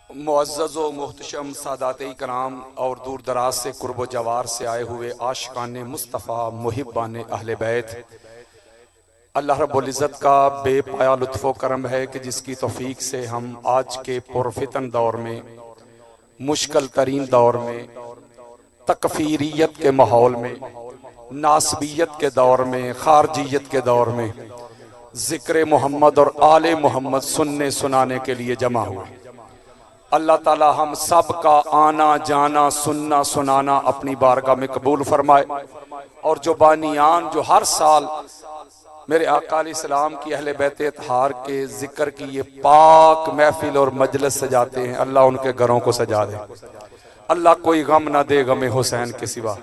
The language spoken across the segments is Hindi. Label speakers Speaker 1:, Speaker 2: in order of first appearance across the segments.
Speaker 1: मुअज़्ज़ज़ व मुहतशम सादात इकराम और दूर दराज से कुर्ब जवार से आए हुए आशिकान मुस्तफ़ा मुहिब्बान अहले बैत, अल्लाह रब्बुल इज़्ज़त का बेपाया लुत्फ़ व करम है कि जिसकी तौफीक से हम आज के पुरफितन दौर में, मुश्किल तरीन दौर में, तकफीरियत के माहौल में, नासबियत के दौर में, खारजियत के दौर में ज़िक्र मोहम्मद और आले मोहम्मद सुनने सुनाने के लिए जमा हुए। अल्लाह ताला हम सब का आना जाना सुनना सुनाना अपनी बारगाह में कबूल फरमाए, और जो बानियान जो हर साल मेरे आका अलैहिस्सलाम की अहले बैत अतहार के जिक्र की ये पाक महफिल और मजलिस सजाते हैं, अल्लाह उनके घरों को सजा दे। अल्लाह कोई गम ना दे गमे हुसैन के सिवा।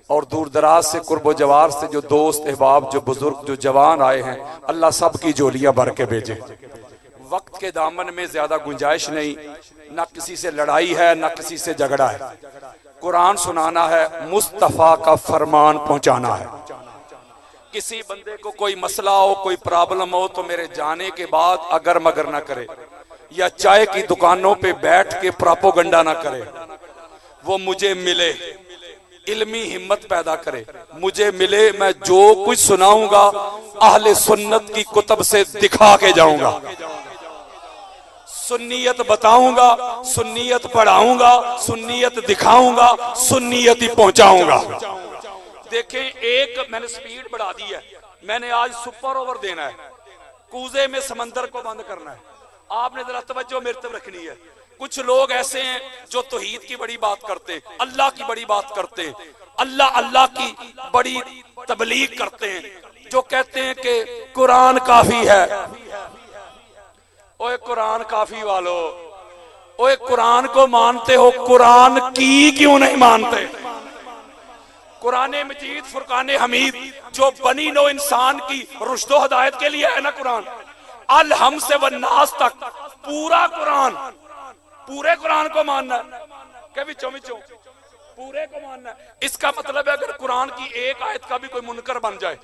Speaker 1: और दूर दराज से कुर्ब जवार से जो दोस्त अहबाब जो बुजुर्ग जो जवान आए हैं, अल्लाह सब की झोलियां भर के भेजे। वक्त के दामन में ज्यादा गुंजाइश नहीं, ना किसी से लड़ाई है ना किसी से झगड़ा है। कुरान सुनाना है, मुस्तफा का फरमान पहुंचाना है। किसी बंदे को कोई मसला हो, कोई प्रॉब्लम हो तो मेरे जाने के बाद अगर मगर ना करे, या चाय की दुकानों पे बैठ के प्रोपोगंडा ना करे। वो मुझे मिले, इल्मी हिम्मत पैदा करे, मुझे मिले, मैं जो कुछ सुनाऊंगा अहले सुन्नत की कुतब से दिखा के जाऊंगा। सुन्नियत बताऊंगा, सुन्नियत पढ़ाऊंगा, सुन्नियत दिखाऊंगा, सुन्नियत ही पहुंचाऊंगा। देखें, एक मैंने स्पीड बढ़ा दी है, मैंने आज सुपर ओवर देना है, कूजे में समंदर को बंद करना है। आपने जरा तवज्जो मेरी तरफ रखनी है। कुछ लोग ऐसे हैं जो तौहीद की बड़ी बात करते हैं, अल्लाह की बड़ी बात करते हैं, अल्लाह अल्लाह की बड़ी तबलीग करते हैं, जो कहते हैं कि कुरान काफी है। ओए कुरान काफी वालो, ओए कुरान को मानते हो, कुरान की क्यों नहीं मानते? कुरान मजीद फुरकान हमीद जो बनी नो इंसान की रुश्दो हदायत के लिए है ना, कुरान अल हम से व नास तक पूरा कुरान, पूरे कुरान को मानना है, कभी चौमिचो पूरे को मानना है। इसका मतलब है अगर कुरान की एक आयत का भी कोई मुनकर बन जाए,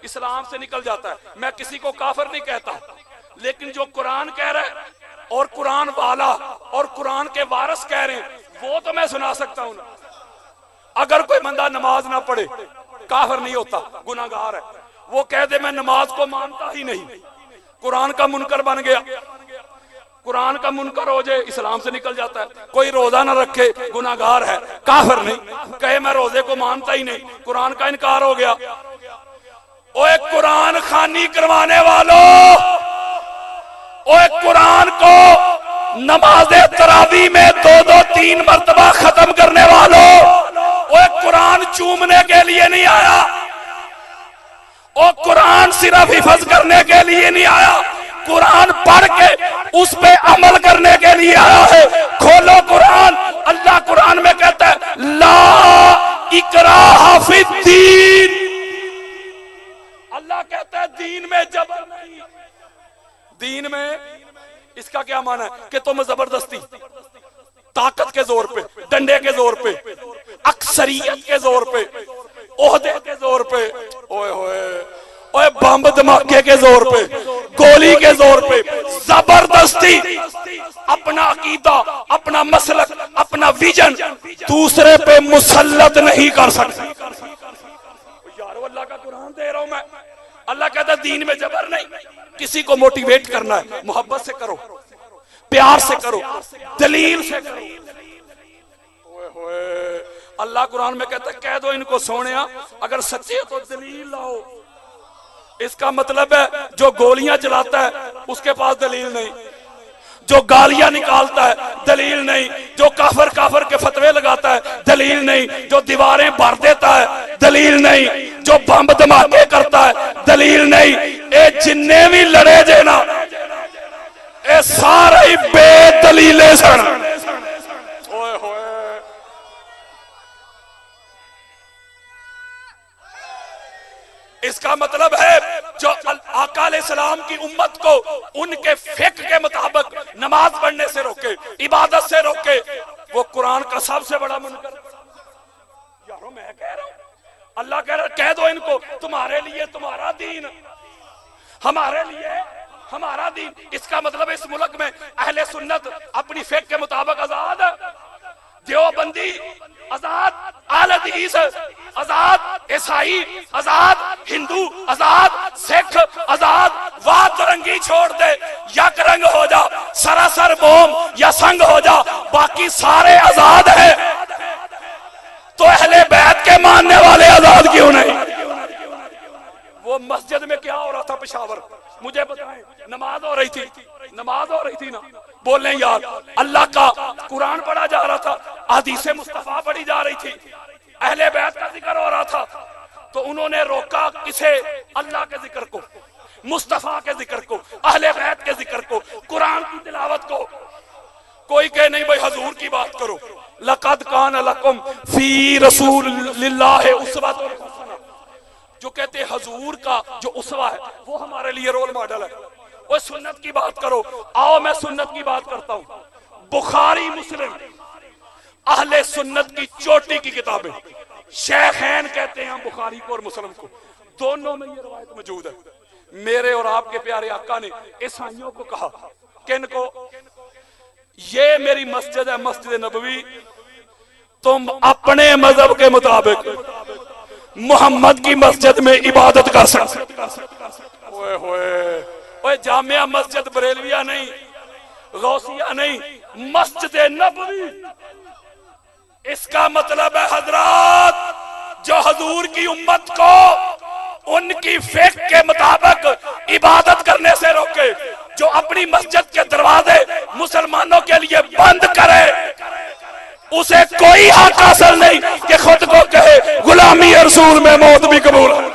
Speaker 1: इस्लाम से निकल जाता है। मैं किसी को काफिर नहीं कहता, लेकिन जो कुरान कह रहा है और कुरान वाला और कुरान के वारिस कह रहे हैं, वो तो मैं सुना सकता हूं। अगर कोई बंदा नमाज ना पढ़े काफिर नहीं होता, गुनाहगार है। वो कह दे मैं नमाज को मानता ही नहीं, कुरान का मुनकर बन गया। कुरान का मुनकर हो जाए, इस्लाम से निकल जाता है। कोई रोजा ना रखे, गुनाहगार है, काफिर नहीं। कहे मैं रोजे को मानता ही नहीं, कुरान का इनकार हो गया। ओए कुरान खानी करवाने वालों, ओए कुरान को नमाज़े तरावी में 2-2-3 मर्तबा खत्म करने वालों, ओए कुरान चूमने के लिए नहीं आया, ओ कुरान सिर्फ हिफज करने के लिए नहीं आया, कुरान पढ़ के उस पे अमल करने के लिए आया है। खोलो कुरान, अल्लाह कुरान में कहता है ला इकराह फिद्दीन, अल्लाह कहता है दीन में जबर नहीं। दीन में इसका क्या माना है कि तुम जबरदस्ती, ताकत के जोर पे, डंडे के जोर पे, अक्सरियत के जोर पे, ओहदे के जोर पे, ओए होए ओए बम धमाके के जोर पे, गोली के जोर पे, जबरदस्ती अपना अकीदा, अपना मसलक, अपना विजन दूसरे पे मुसल्लत नहीं कर सकते। यारो अल्लाह का कुरान दे रहा हूं मैं, अल्लाह कहता है दीन में जबर नहीं। किसी को मोटिवेट करना है, मोहब्बत से करो, प्यार से करो, दलील से करो। ओए होए, अल्लाह कुरान में कहता है कह दो इनको सोनिया अगर सच्चे हो तो दलील लाओ। इसका मतलब है जो गोलियां चलाता है उसके पास दलील नहीं, जो गालियां निकालता है दलील नहीं, जो काफिर काफिर के फतवे लगाता है दलील नहीं, जो दीवारें भर देता है दलील नहीं, जो बम धमाके करता है दलील नहीं। ए जिन्ने भी लड़े जे ना, ए सारे ही बेदलीले सन। ओए होए, इसका मतलब है जो आका अलैहिस्सलाम की उम्मत को उनके फिक्र के मुताबिक नमाज पढ़ने से रोके, इबादत से रोके, वो कुरान का सबसे बड़ा मुनकर। यारो मैं कह रहा हूं, अल्लाह कह रहा कह दो इनको तुम्हारे लिए तुम्हारा दीन, हमारे लिए हमारा दीन। इसका मतलब इस मुल्क में अहले सुन्नत अपनी फेक के मुताबिक आजाद है, देवबंदी आजाद, अहले हदीस आजाद, ईसाई आजाद, हिंदू आजाद, सिख आजाद। वाद रंगी छोड़ दे, यक रंग हो जा, सरासर बोम या संग हो जा, बाकी सारे आजाद है। तो अहले बैत के मानने वाले आजाद क्यों नहीं? वो मस्जिद में क्या हो रहा था पेशावर, मुझे बताएं। नमाज हो रही थी, नमाज हो रही थी ना, बोले यार, अल्लाह का कुरान पढ़ा जा रहा था, हदीसे मुस्तफा पढ़ी जा रही थी, अहले बैत का जिक्र हो रहा था। तो उन्होंने रोका किसे? अल्लाह के जिक्र को, मुस्तफा के जिक्र को, अहले बैत के जिक्र को, कुरान की तिलावत को। कोई कहे नहीं भाई हजूर की बात करो, लक़द कान लकुम फी रसूलिल्लाहि उस्वतुन हसना। जो कहते हजूर का जो उसवा है वो हमारे लिए रोल मॉडल है। वो सुन्नत की बात करो, आओ मैं सुन्नत की बात करता हूं। बुखारी मुस्लिम अहले सुन्नत की चोटी की किताबें, शेखैन कहते हैं हम बुखारी को और मुस्लिम को, दोनों में ये रवायत मौजूद है। मेरे और आपके प्यारे आका ने ईसाइयों को कहा, किन को? ये मेरी मस्जिद है, मस्जिद नबवी, तुम अपने मजहब के मुताबिक मोहम्मद की मस्जिद में इबादत कर सकते। ओए होए, ओए जामिया मस्जिद बरेलविया नहीं, गौसिया नहीं, मस्जिद नबवी। इसका मतलब है हजरात, जो हजूर की उम्मत को उनकी फेक के मुताबिक इबादत करने से रोके, जो अपनी मस्जिद के दरवाजे मुसलमानों के लिए बंद करे, उसे कोई हक हासिल नहीं कि खुद को कहे गुलामी रसूल में मौत भी कबूल है।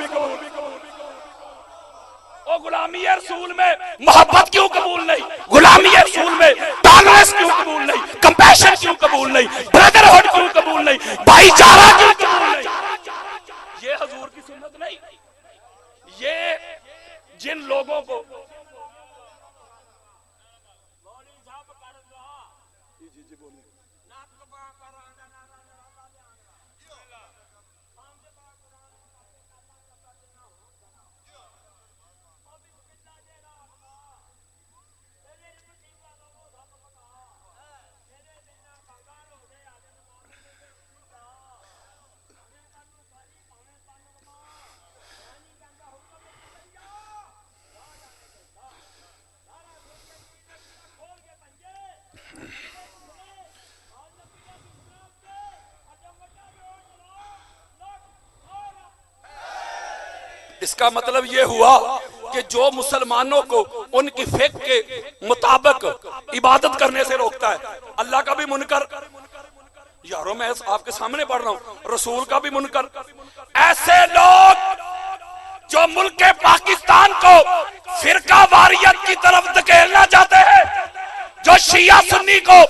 Speaker 1: ओ गुलामी रसूल में मोहब्बत क्यों कबूल नहीं? गुलामी रसूल में टॉलरेंस क्यों कबूल नहीं? कंपैशन क्यों कबूल नहीं? ब्रदरहुड क्यों कबूल नहीं? भाईचारा क्यों कबूल नहीं? ये हजूर की सुन्नत नहीं। ये जिन लोगों को इसका मतलब यह हुआ कि जो मुसलमानों को उनकी फेक के मुताबिक इबादत करने से रोकता है, अल्लाह का भी मुनकर, यारों मैं आपके सामने पढ़ रहा हूं, रसूल का भी मुनकर। ऐसे लोग जो मुल्क पाकिस्तान को फिरका वारियत की तरफ धकेलना चाहते हैं, जो शिया सुन्नी को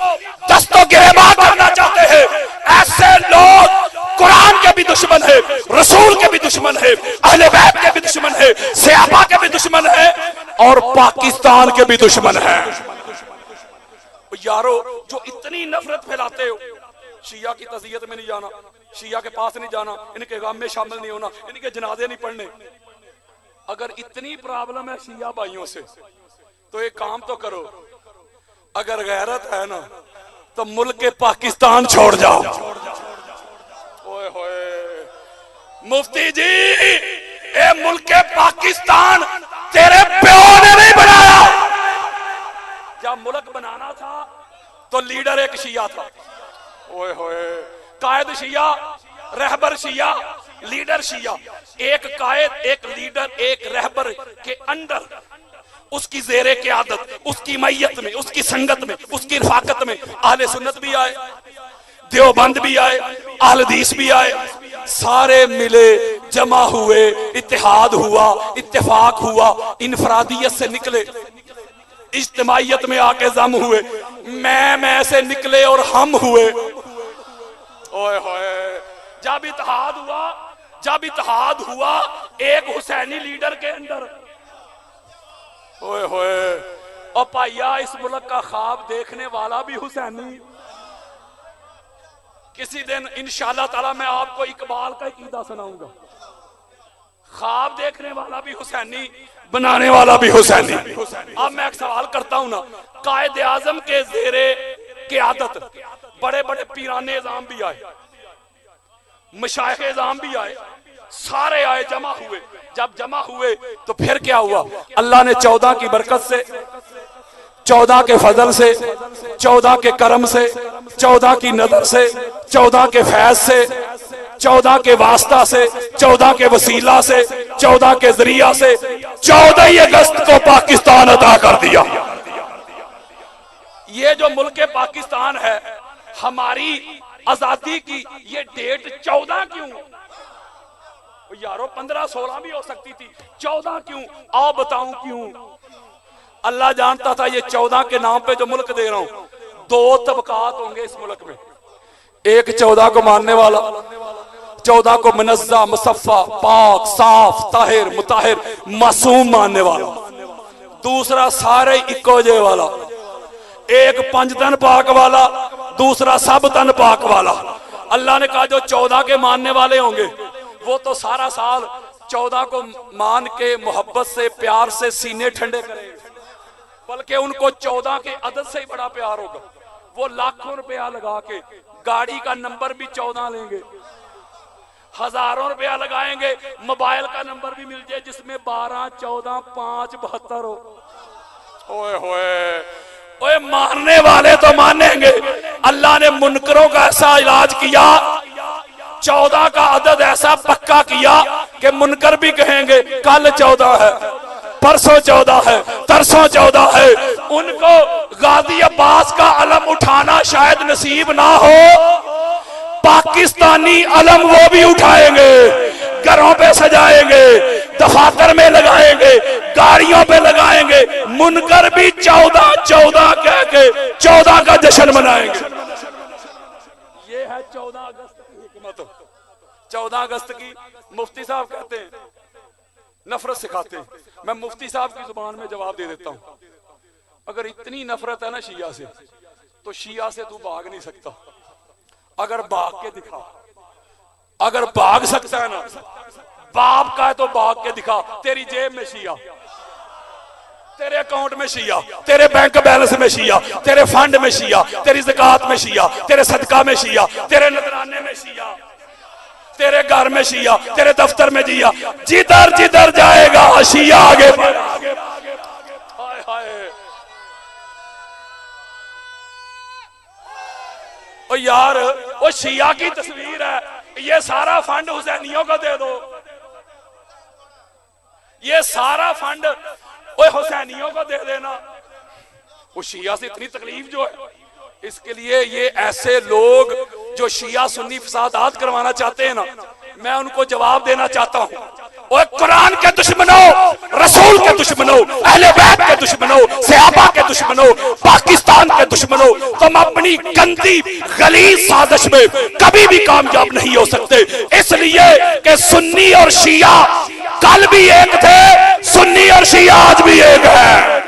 Speaker 1: दस्तों गिरबान करना चाहते हैं, ऐसे लोग कुरान के भी दुश्मन है, रसूल के भी दुश्मन है, अहले बैत के भी दुश्मन है, सहाबा के भी दुश्मन है, और पाकिस्तान के भी दुश्मन है। यारो जो इतनी नफरत फैलाते हो, शिया की तज़ियत में नहीं जाना, शिया के पास नहीं जाना, इनके गाम में शामिल नहीं होना, इनके जनाजे नहीं पढ़ने। अगर इतनी प्रॉब्लम है शिया भाइयों से, तो एक काम तो करो, अगर गैरत है ना तो मुल्क पाकिस्तान छोड़ जाओ। ओए होए, मुफ्ती जी, ए मुल्क पाकिस्तान तेरे प्यो ने नहीं बनाया। जब मुल्क बनाना था तो लीडर एक शिया था। ओए होए, कायद शिया, रहबर शिया, लीडर शिया। एक कायद, एक लीडर, एक रहबर के अंडर, उसकी ज़ेरे क़यादत, उसकी मैयत में, उसकी संगत में, उसकी रफाकत में अहले सुन्नत भी आए, देवबंद भी आए, अहले हदीस भी आए, सारे मिले, जमा हुए, इत्तेहाद हुआ, इत्तेफाक हुआ, इनफरादियत से निकले, इज्तिमाइयत में आके जम हुए, मैं से निकले और हम हुए। ओए होए, जब इत्तेहाद हुआ, जब इत्तेहाद हुआ एक हुसैनी लीडर के अंदर, ओए होए, और पाइया इस मुल्क का ख्वाब देखने वाला भी हुसैनी। किसी दिन इंशाअल्लाह ताला मैं आपको इकबाल का अकीदा सुनाऊंगा। ख्वाब देखने वाला भी हुसैनी, बनाने वाला भी हुसैनी। अब मैं एक सवाल करता हूं ना, कायद आजम के जेरे क़यादत बड़े बड़े पीराने इज़ाम भी आए, मशाइख इज़ाम भी आए, सारे आए, जमा हुए। जब जमा हुए तो फिर क्या हुआ? अल्लाह ने 14 की बरकत से, 14 के फजल से, 14 के करम से, 14 की नजर से, 14 के फैज से, 14 के वास्ता से, 14 के वसीला से, 14 के जरिया से 14 अगस्त को पाकिस्तान अदा कर दिया। ये जो मुल्क पाकिस्तान है, हमारी आजादी की ये डेट 14 क्यों? यारो 15-16 भी हो सकती थी, 14 क्यों? आओ बताऊं क्यों। अल्लाह जानता था ये 14 के नाम पे जो मुल्क दे रहा हूं, 2 तबकात होंगे इस मुल्क में। एक 14 को मानने वाला, 14 को मुनज़्ज़ा, मुसफ़ा, पाक, साफ, ताहिर, मुताहिर, मासूम मानने वाला। दूसरा सारे इको जे वाला, एक 5 तन पाक वाला, दूसरा सब तन पाक वाला। अल्लाह ने कहा जो 14 के मानने वाले होंगे वो तो सारा साल 14 को मान के मोहब्बत से, प्यार से सीने ठंडे करेंगे, बल्कि उनको 14 के अदद से ही बड़ा प्यार होगा। वो लाखों रुपया लगा के गाड़ी का नंबर भी 14 लेंगे, हजारों रुपया लगाएंगे, मोबाइल का नंबर भी मिल जाए जिसमें 12, 14, 5, 72 हो। ओए होए, ओए मानने वाले तो मानेंगे। अल्लाह ने मुनकरों का ऐसा इलाज किया, 14 का अदद ऐसा पक्का किया कि मुनकर भी कहेंगे कल 14 है, परसों 14 है, तरसों 14 है। उनको गाजी अब्बास का अलम उठाना शायद नसीब ना हो, पाकिस्तानी अलम वो भी उठाएंगे, घरों पे सजाएंगे, दफातर में लगाएंगे, गाड़ियों पे लगाएंगे। मुनकर भी 14-14 कह के 14 का जश्न मनाएंगे। ये है 14 अगस्त की हिकमत। 14 अगस्त की मुफ्ती साहब कहते हैं नफरत सिखाते हैं। मैं मुफ्ती साहब की जुबान में जवाब दे देता हूं, अगर इतनी नफरत है ना शिया से, तो शिया से तू भाग नहीं सकता। अगर भाग के दिखा, अगर भाग सकता है ना, बाप का है तो भाग के दिखा। तेरी जेब में शिया, तेरे अकाउंट में शिया, तेरे बैंक बैलेंस में शिया, तेरे फंड में शिया, तेरी ज़कात में शिया, तेरे सदका में शिया, तेरे नजराने में शिया, तेरे घर में शिया, तेरे दफ्तर में जिया, जिधर जिधर जाएगा शिया आगे बढ़ेगा। हाय हाय, ओ यार, वो शिया की तस्वीर है, ये सारा फंड हुसैनियों को दे दो, ये सारा फंड ओए हुसैनियों को दे देना। वो शिया से इतनी तकलीफ जो है, इसके लिए ये ऐसे लोग जो शिया सुन्नी फसादात करवाना चाहते हैं ना, मैं उनको जवाब देना चाहता हूं। ओए कुरान के दुश्मनों, रसूल के दुश्मनों, अहले बैत के दुश्मनों, सहाबा के दुश्मनों, पाकिस्तान के दुश्मनों, तुम अपनी गंदी गलीज साजिश में कभी भी कामयाब नहीं हो सकते। इसलिए कि सुन्नी और शिया कल भी एक थे, सुन्नी और शिया आज भी एक है।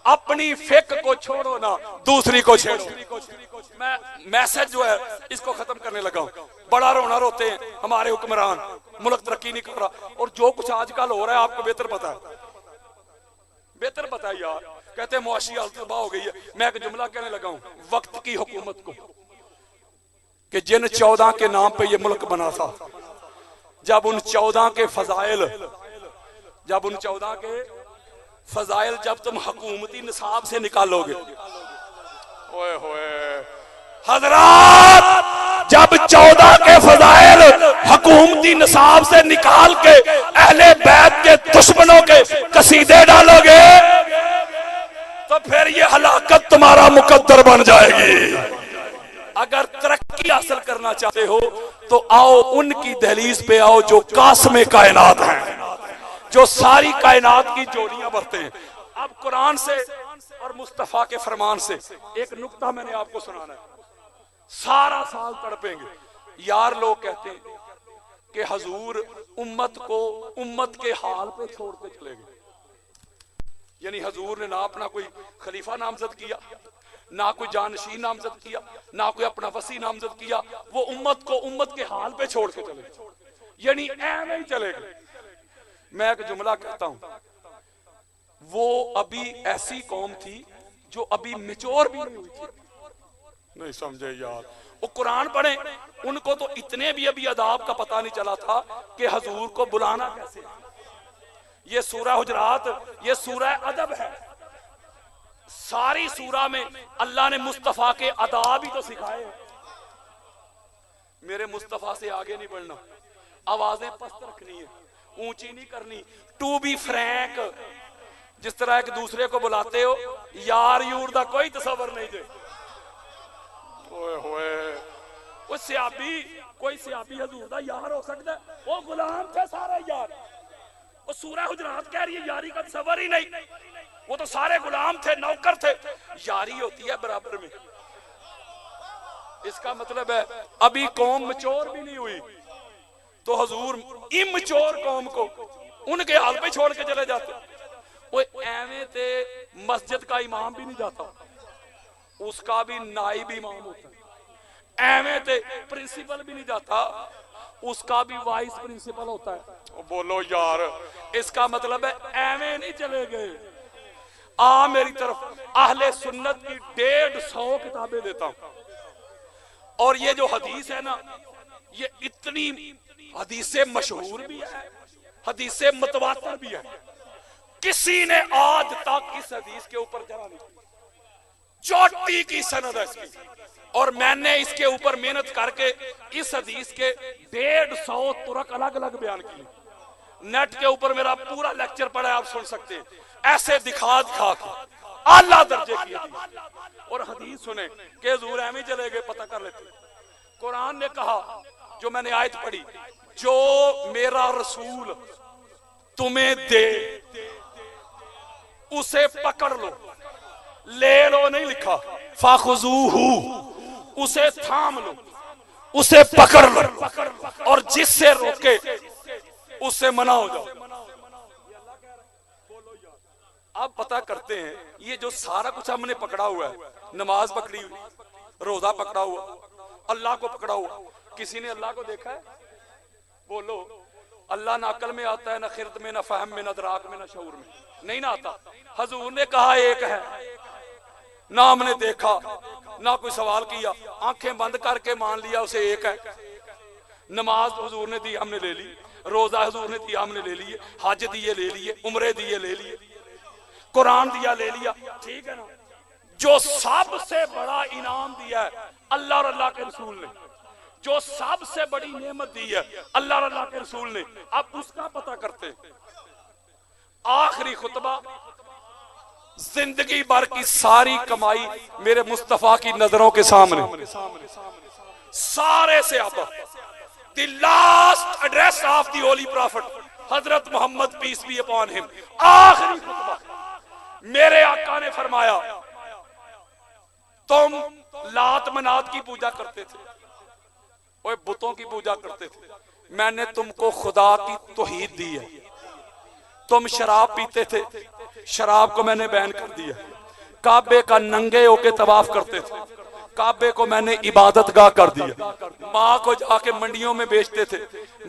Speaker 1: अपनी फिक को छोड़ो ना, दूसरी को छेड़ो। मैं मैसेज जो है इसको खत्म करने लगा हूं। बड़ा रोना रोते हैं हमारे हुक्मरान, मुल्क तरक्की नहीं कर रहा, और जो कुछ आजकल हो रहा है आपको बेहतर पता है, बेहतर पता है यार। कहते हैं मुआशी हालत तबाह हो गई है। मैं एक जुमला कहने लगा हूं वक्त की हुकूमत को, कि जिन 14 के नाम पे ये मुल्क बना था, जब उन 14 के फजाइल, जब उन 14 के फजाइल जब तुम हुकूमती निसाब से निकालोगे, ओए होए हजरात, जब 14 के फजाइल हुकूमती निसाब से निकाल के अहले बैत के दुश्मनों के कसीदे डालोगे, तो फिर ये हलाकत तुम्हारा मुकद्दर बन जाएगी। अगर तरक्की हासिल करना चाहते हो तो आओ उनकी दहलीज पे आओ जो कास्मे कायनात हैं, जो सारी कायनात की जोड़ियां बरते हैं। अब कुरान से और मुस्तफा के फरमान से एक नुक्ता मैंने आपको सुनाना है। सारा साल तड़पेंगे यार। लोग कहते हैं कि हजूर उम्मत को उम्मत के हाल पे छोड़ते चले गए, यानी हजूर ने ना अपना कोई खलीफा नामजद किया, ना कोई जानशीन नामजद किया, ना कोई अपना वसी नामजद किया, वो उम्मत को उम्मत के हाल पे छोड़ के चले। यानी ऐਵੇਂ ही चले गए। मैं एक जुमला कहता हूं, वो अभी ऐसी कौम थी जो अभी मिचोर भी नहीं हुई थी। नहीं समझे यार, वो कुरान पढ़े, उनको तो इतने भी अभी अदाब का पता नहीं चला था कि हजूर को बुलाना कैसे। ये सूरह हुजरात, ये सूरह अदब है। सारी सूरह में अल्लाह ने मुस्तफा के अदाब ही तो सिखाए। मेरे मुस्तफा से आगे नहीं बढ़ना, आवाजें पस्त रखनी है, ऊंची नहीं करनी। टू बी फ्रैंक, जिस तरह एक दूसरे को बुलाते हो, यार यूर दा कोई तसव्वुर नहीं दे। ओए होए, वो सियाबी, कोई सियाबी हजूर दा यार हो सकता है? वो गुलाम थे सारे यार। वो सूरह हुजरात कह रही है यारी का तसव्वुर ही नहीं, वो तो सारे गुलाम थे, नौकर थे। यारी होती है बराबर में। इसका मतलब है अभी कौम मचोर भी नहीं हुई, तो हजूर इमचोर कौम को उनके हाल पे छोड़ के चले जाते। वो एवें ते मस्जिद का इमाम भी नहीं जाता, उसका भी नाइब इमाम होता है। एवें ते प्रिंसिपल भी नहीं जाता, उसका भी वाइस प्रिंसिपल होता है। बोलो यार, इसका मतलब है एवें नहीं चले गए। आ मेरी तरफ, अहले सुन्नत की 150 किताबें देता हूं, और ये जो हदीस है ना, ये इतनी हदीसें मशहूर भी है, हदीसें मुतवातिर भी है। किसी ने आज तक इस हदीस के ऊपर जरा नहीं, चोटी की सनद है इसकी, और मैंने इसके ऊपर मेहनत करके इस हदीस के 150 तुरक अलग अलग बयान किए। नेट के ऊपर मेरा पूरा लेक्चर पड़ा है, आप सुन सकते हैं, ऐसे दिखा दिखा के आला दर्जे की हदीस। और हदीस सुने कि हुजूर एवें चले गए, पता कर लेते। कुरान ने कहा, जो मैंने आयत पढ़ी, जो मेरा रसूल तुम्हें दे उसे पकड़ लो, ले लो नहीं लिखा, फाखुजूहू, उसे थाम लो, उसे पकड़ लो, और जिससे रोके उससे मना हो जाओ। अब पता करते हैं, ये जो सारा कुछ हमने पकड़ा हुआ है, नमाज पकड़ी हुई, रोजा पकड़ा हुआ, अल्लाह को पकड़ा हुआ, किसी ने अल्लाह को देखा है? बोलो, अल्लाह ना अकल में आता है, ना खिरद में, ना फहम में, ना दराक में, ना शऊर में, नहीं ना आता। हजूर ने कहा एक है, ना हमने देखा, ना कोई सवाल किया, आंखें बंद करके मान लिया उसे एक है। नमाज हुजूर ने दी, हमने ले ली, रोजा हुजूर ने दिया, हमने ले लिए, हज दिए ले लिए, उम्रे दिए ले लिए, कुरान दिया ले लिया, ठीक है ना। जो सबसे बड़ा इनाम दिया है अल्लाह और अल्लाह के रसूल ने, जो सबसे बड़ी नेमत दी है अल्लाह और अल्लाह के रसूल ने, अब उसका पता करते। आखिरी खुतबा, जिंदगी भर की सारी कमाई मेरे मुस्तफा की नजरों के सामने, सारे से आप the last address of the holy prophet Hazrat Muhammad peace be upon him. आखिरी खुतबा मेरे आका ने फरमाया, तुम लात मनात की पूजा करते थे, ओए बुतों की पूजा करते थे, मैंने तुमको खुदा की तौहीद दी है। तुम शराब पीते थे, शराब को मैंने बैन कर दिया। काबे का नंगे होके तवाफ करते थे, काबे को मैंने इबादत गाह कर दिया। माँ को जाके मंडियों में बेचते थे,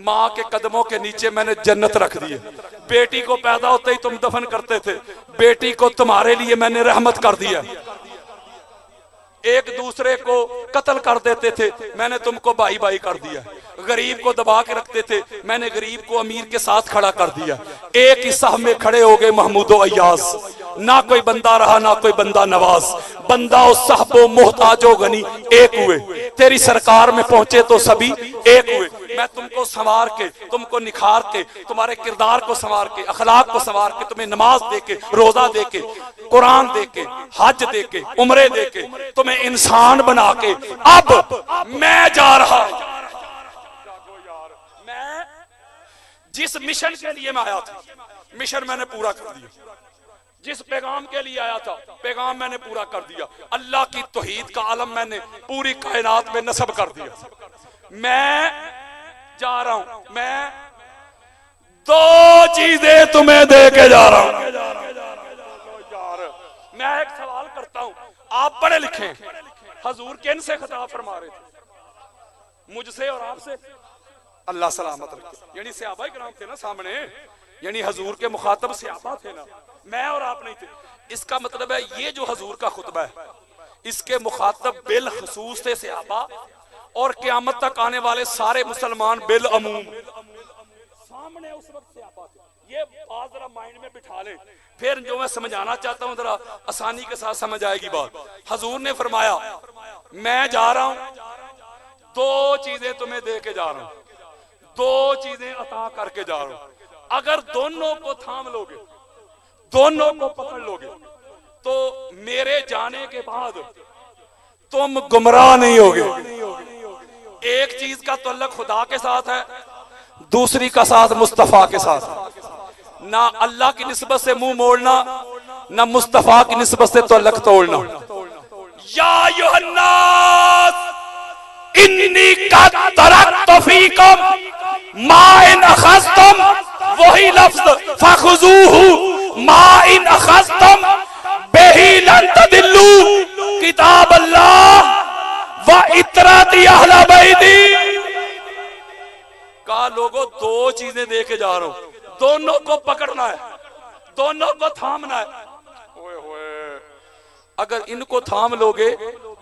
Speaker 1: माँ के कदमों के नीचे मैंने जन्नत रख दी। बेटी को पैदा होते ही तुम दफन करते थे, बेटी को तुम्हारे लिए मैंने रहमत कर दिया। एक दूसरे को कत्ल कर देते थे, मैंने तुमको भाई भाई कर दिया। गरीब को दबा के रखते थे, मैंने गरीब को अमीर के साथ खड़ा कर दिया। एक ही साहब में खड़े हो गए महमूदो अय्यास, ना कोई बंदा रहा ना कोई बंदा नवाज, बंदा और साहबो मोहताजो गनी एक हुए। तेरी सरकार में पहुंचे तो सभी एक हुए। मैं तुमको संवार के, तुमको निखार के, तुम्हारे किरदार को संवार के, अखलाक को संवार के, तुम्हें नमाज दे के, रोजा दे के, कुरान दे के, हज दे के, उम्रे दे के, तुम्हें इंसान बना के अब मैं जा रहा हूं। मैं जिस मिशन के लिए मैं आया था, मिशन मैंने पूरा कर दिया। जिस पैगाम के लिए आया था, पैगाम मैंने पूरा कर दिया। अल्लाह की तौहीद का आलम मैंने पूरी कायनात में नस्ब कर दिया। मैं जा रहा हूं, मैं दो चीजें तुम्हें दे के जा रहा हूं। मैं एक सवाल करता हूं, आप पढ़े लिखे हैं, हजूर किन से खिताब फरमा रहे थे? मुझसे और आपसे? अल्लाह सलामत रखे। यानी सहाबा किराम थे ना सामने, यानी हजूर के मुखातब सहाबा थे ना, मैं और आप नहीं थे। इसका मतलब है ये जो हजूर का खुतबा है इसके मुखातब बिल खसूस थे सहाबा, और क़यामत तक आने वाले सारे मुसलमान बिल अमूम सामने उस वक्त सहाबा थे। ये बात जरा माइंड में बिठा लें, फिर जो मैं समझाना चाहता हूं जरा आसानी के साथ समझ आएगी बात। हजूर ने फरमाया मैं जा रहा हूं, दो चीजें तुम्हें दे के जा रहा हूं, दो चीजें अता करके जा रहा हूं। अगर दोनों को थाम लोगे, दोनों को पकड़ लोगे, तो मेरे जाने के बाद तुम गुमराह नहीं होगे। एक चीज का तल्लुक खुदा के साथ है, दूसरी का साथ मुस्तफा के साथ। ना अल्लाह की निस्बत से मुंह मोड़ना, ना मुस्तफा की निस्बत से तल्लुक तोड़ना। या युहन्नास इन्नी का तरक्तु फीकुम मा इन अखज़्तुम, वही लफ्ज़ फखुज़ूहु मा इन अखज़्तुम बिही लन तदिल्लू, किताब अल्लाह व इतराती अहले बैती। कहा लोगों दो चीजें दे के जा रहा हूं, दोनों को पकड़ना है, दोनों को थामना है। ओए होए, अगर इनको थाम लोगे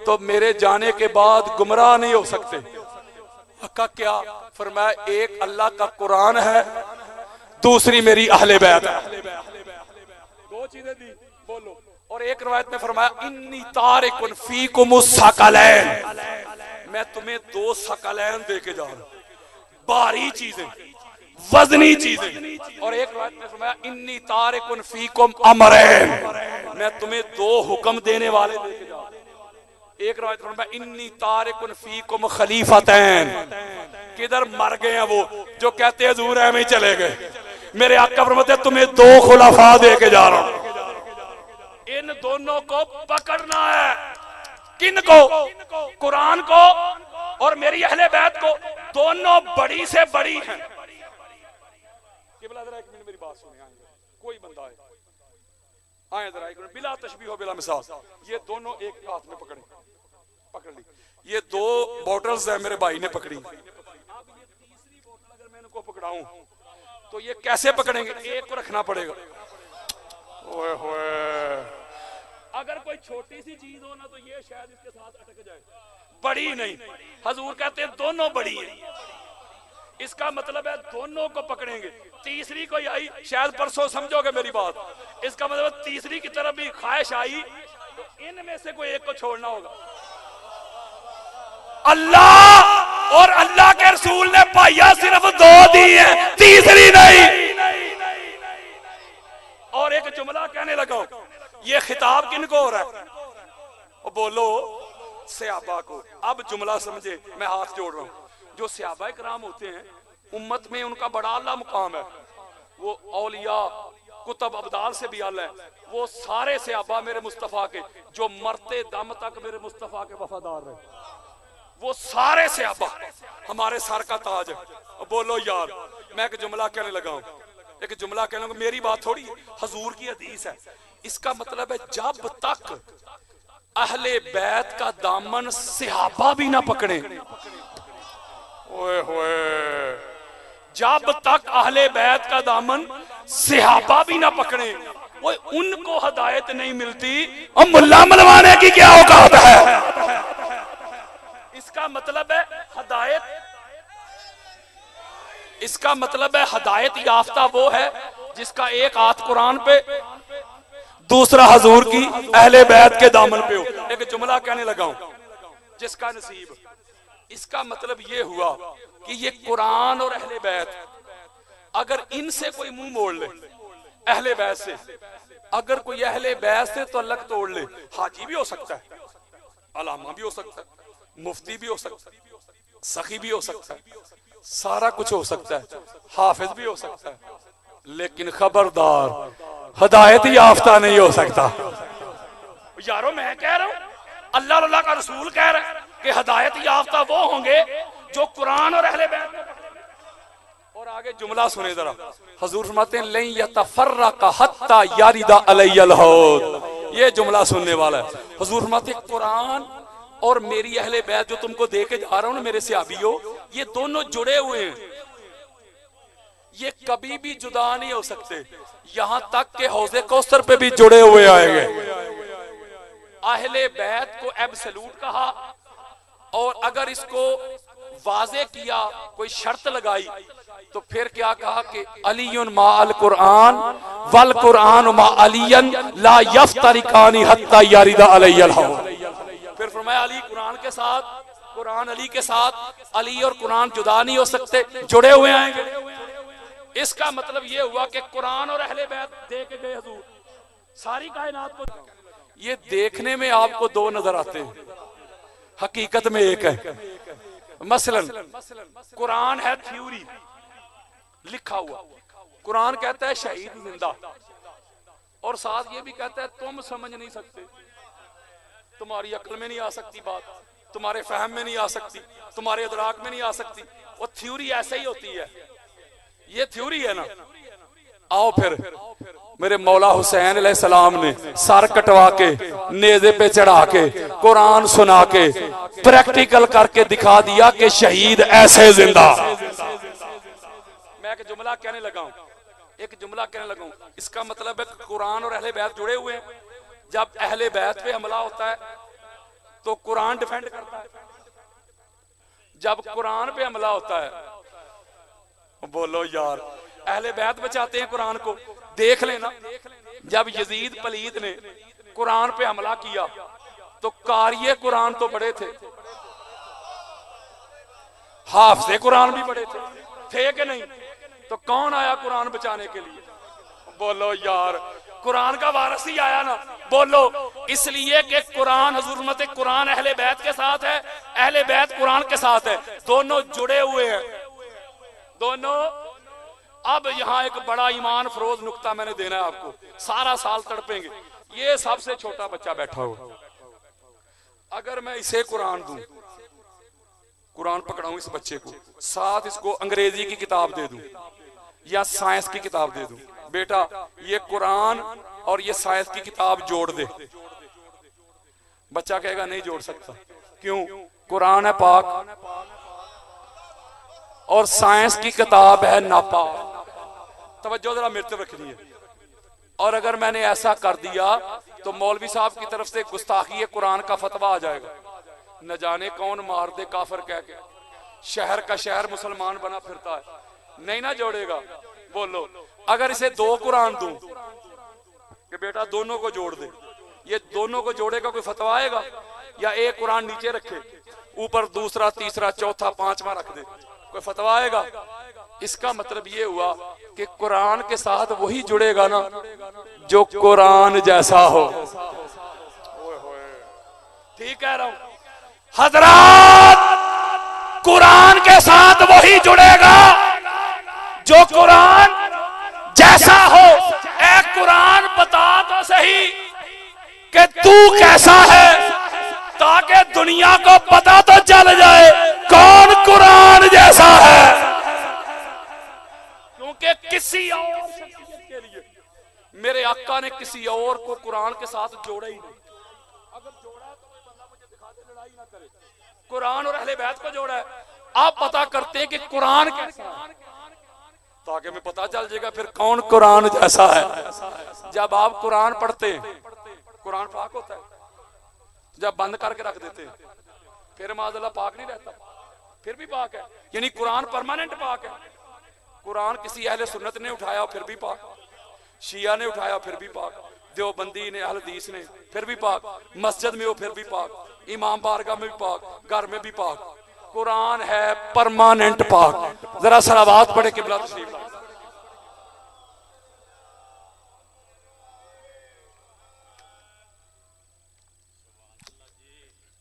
Speaker 1: तो मेरे जाने के बाद गुमराह नहीं हो सकते। का क्या फरमाया, एक अल्लाह का कुरान है, दूसरी मेरी अहले बैत है। दो चीजें दी, बोलो। और एक रवायत में फरमाया इन्नी तारिकुन फीकुमुस सकलैन, मैं तुम्हें दो सकलैन दे के जा रहा हूं, भारी चीजें, वजनी चीजें। और एक रवायत में फरमाया इन्नी तारिकुन फीकुम अमरैन, मैं तुम्हें दो हुक्म देने वाले दे के जा रहा हूं। एक रवायत में फरमाया इन्नी तारिकुन फीकुम खलीफतैन, किधर मर गए हैं वो जो कहते हैं हुजूर हम ही चले गए। मेरे आका फरमाते हैं तुम्हें दो खुलाफा दे के जा रहा हूं, इन दोनों को पकड़ना है। किन को? कुरान को और मेरी अहले बैत को, दोनों बड़ी से बड़ी हैं। जरा एक मिनट मेरी बात सुनिए, कोई बंदा है आए जरा एक मिनट, बिला तशबीह बिला मिसाल, ये दोनों एक हाथ में पकड़े, पकड़ ली। ये दो बॉटल्स है मेरे भाई ने पकड़ी, अब ये तीसरी बोतल अगर मैं इनको पकड़ाऊं तो ये कैसे पकड़ेंगे? एक को रखना पड़ेगा। ओए होए, अगर कोई छोटी सी चीज हो ना तो ये शायद इसके साथ अटक जाए, बड़ी नहीं। हजूर कहते हैं दोनों बड़ी है, इसका मतलब है दोनों को पकड़ेंगे। तीसरी कोई आई, शायद परसों समझोगे मेरी बात, इसका मतलब तीसरी की तरफ भी ख्वाहिश आई तो इनमें से कोई एक को छोड़ना होगा। अल्लाह और अल्लाह के रसूल ने पाया सिर्फ दो दी है, तीसरी नहीं। और एक जुमला कहने लगा, ये खिताब किनको हो रहा है? बोलो सहाबा को। अब जुमला समझे, मैं हाथ जोड़ रहा हूं। जो सहाबा किराम होते हैं उम्मत में उनका बड़ा आला मुकाम है, वो औलिया कुतब अब्दाल से भी आला है। वो सारे सहाबा मेरे मुस्तफा के जो मरते दम तक मेरे मुस्तफा के वफादार रहे, वो सारे सहाबा हमारे सर का ताज है। बोलो यार, मैं एक जुमला कहने लगा हूं, एक जुमला कहने लगा, मेरी बात थोड़ी, हजूर की हदीस है। इसका मतलब है जब तक अहले बैत का दामन सहाबा भी ना पकड़े, ओए होए, जब तक अहले बैत का दामन सहाबा भी ना पकड़े, वो उनको हदायत नहीं मिलती। और मुल्ला मलवाने की क्या औकात है? इसका मतलब है हदायत, इसका मतलब है हदायत याफ्ता वो है जिसका एक हाथ कुरान पे, दूसरा हजूर की अहले बैत के दामन पे हो। एक जुमला कहने लगा हूं, जिसका नसीब। इसका मतलब ये हुआ कि ये कुरान और अहले बैत, अगर इनसे कोई मुंह मोड़ ले, अहले बैत से, अगर कोई अहले बैत से तो अलग तोड़ ले, हाजी भी हो सकता है, अलामा भी हो सकता है, मुफ्ती भी हो सकता है, सखी भी हो सकता है, सारा कुछ हो सकता है, हाफिज भी हो सकता है, लेकिन खबरदार हदायत याफ्ता नहीं हो सकता। यारो मैं कह रहा हूं, अल्लाह का रसूल कह रहा है कि हदायत याफ्ता वो होंगे जो कुरान और अहले बैत को पकड़ेंगे। और आगे जुमला सुने जरा, हजूर फरमाते हैं लन यतफर्रका हत्ता यारिदा अलैयल हौद। ये जुमला सुनने वाला है। हजूर फरमाते हैं कुरान और मेरी अहले बैत जो तुमको दे के जा रहा हूं ना मेरे सहाबियों, ये दोनों जुड़े हुए हैं, ये कभी भी जुदा नहीं हो सकते। यहां तक के हौजे कौसर पे भी जुड़े हुए आएंगे। अहले बैत को एब्सोल्यूट कहा, और अगर इसको वाजे किया, कोई शर्त लगाई, तो फिर क्या कहा कि अलीयुन मा अल कुरान वल कुरान मा अलियन ला यफ्तरिकानी हत्ता यारिदा अलैहिल हव। फिर फरमाया अली कुरान के साथ, कुरान अली के साथ, अली और कुरान जुदा नहीं हो सकते, जुड़े हुए आएंगे। इसका मतलब ये हुआ कि कुरान और अहले बैत दे के गए हुजूर सारी कायनात को। ये देखने में आपको दो नजर आते हैं, हकीकत में एक है। मसलन कुरान है थ्योरी लिखा हुआ, कुरान कहता है शहीद जिंदा, और साथ ये भी कहता है तुम समझ नहीं सकते, तुम्हारी अक्ल में नहीं आ सकती बात, तुम्हारे फहम में नहीं आ सकती, तुम्हारे अदराक में नहीं आ सकती। वो थ्योरी ऐसे ही होती है, ये थ्योरी है ना। आओ फिर मेरे मौला हुसैन अलैहिस्सलाम ने सर कटवा के नेज़े पे चढ़ा के कुरान सुना के प्रैक्टिकल करके दिखा दिया कि शहीद ऐसे जिंदा। मैं एक जुमला कहने लगा हूं, इसका मतलब है कुरान और अहले बैत जुड़े हुए हैं। जब अहले बैत पे हमला होता है तो कुरान डिफेंड करता है, जब कुरान पे हमला होता है, बोलो यार, अहले बैत बचाते हैं कुरान को। देख लेना, जब यजीद पलीद ने कुरान पे हमला किया तो कारिये कुरान तो बड़े थे, हाफिज़े कुरान भी बड़े थे कि नहीं? तो कौन आया कुरान बचाने के लिए? बोलो यार, कुरान का वारिस ही आया ना। बोलो, इसलिए कि कुरान हजूरत कुरान अहले बैत के साथ है, अहले बैत कुरान के साथ है, दोनों जुड़े हुए हैं, दोनों। अब यहाँ एक बड़ा ईमान फरोज नुक्ता मैंने देना है आपको, सारा साल तड़पेंगे। ये सबसे छोटा बच्चा बैठा हुआ, अगर मैं इसे कुरान दूं, कुरान पकड़ाऊं इस बच्चे को, साथ इसको अंग्रेजी की किताब दे दूं या साइंस की किताब दे दूं, बेटा ये कुरान और ये साइंस की किताब जोड़ दे, बच्चा कहेगा नहीं जोड़ सकता। क्यों? कुरान है पाक और साइंस की किताब है नापाक। तवज्जो जरा मेरे तरफ रखनी है। और अगर मैंने ऐसा कर दिया तो मौलवी साहब की तरफ से गुस्ताखी कुरान का फतवा आ जाएगा, न जाने कौन मार दे काफिर कह के, शहर का शहर मुसलमान बना फिरता है, नहीं ना जोड़ेगा। बोलो, अगर इसे दो कुरान दूं कि बेटा दोनों को जोड़ दे, ये दोनों को जोड़ेगा, कोई फतवा आएगा? या एक कुरान नीचे रखे, ऊपर दूसरा तीसरा चौथा पांचवा रख दे, कोई फतवा आएगा? इसका मतलब ये हुआ कि कुरान के साथ वही जुड़ेगा ना जो कुरान जैसा हो। ठीक कह रहा हूं हजरात, कुरान के साथ वही जुड़ेगा जो कुरान जैसा हो। ए कुरान बता तो सही कि तू कैसा है, ताकि दुनिया को पता तो चल जाए कौन कुरान जैसा है। क्योंकि किसी और शख्सियत के लिए मेरे आका ने किसी और को कुरान के साथ जोड़ा ही नहीं। अगर जोड़ा है तो कोई बंदा मुझे दिखा दे, लड़ाई ना करे। कुरान और अहले बैत को जोड़ा है। आप पता करते हैं कि कुरान कैसा है, ताकि हमें पता चल जाएगा फिर कौन कुरान जैसा है। जब आप कुरान पढ़ते हैं, कुरान पाक होता है, जब बंद करके रख देते हैं फिर माज़अल्लाह पाक नहीं रहता, फिर भी पाक है। यानी कुरान परमानेंट पाक है। कुरान किसी अहले सुन्नत ने उठाया फिर भी पाक, शिया ने उठाया फिर भी पाक, देवबंदी ने, अहले हदीस ने फिर भी पाक, मस्जिद में हो फिर भी पाक, इमाम बारगाह में भी पाक, घर में भी पाक। कुरान है परमानेंट पाक। जरा सलावत पढ़े किबला तशरीफ।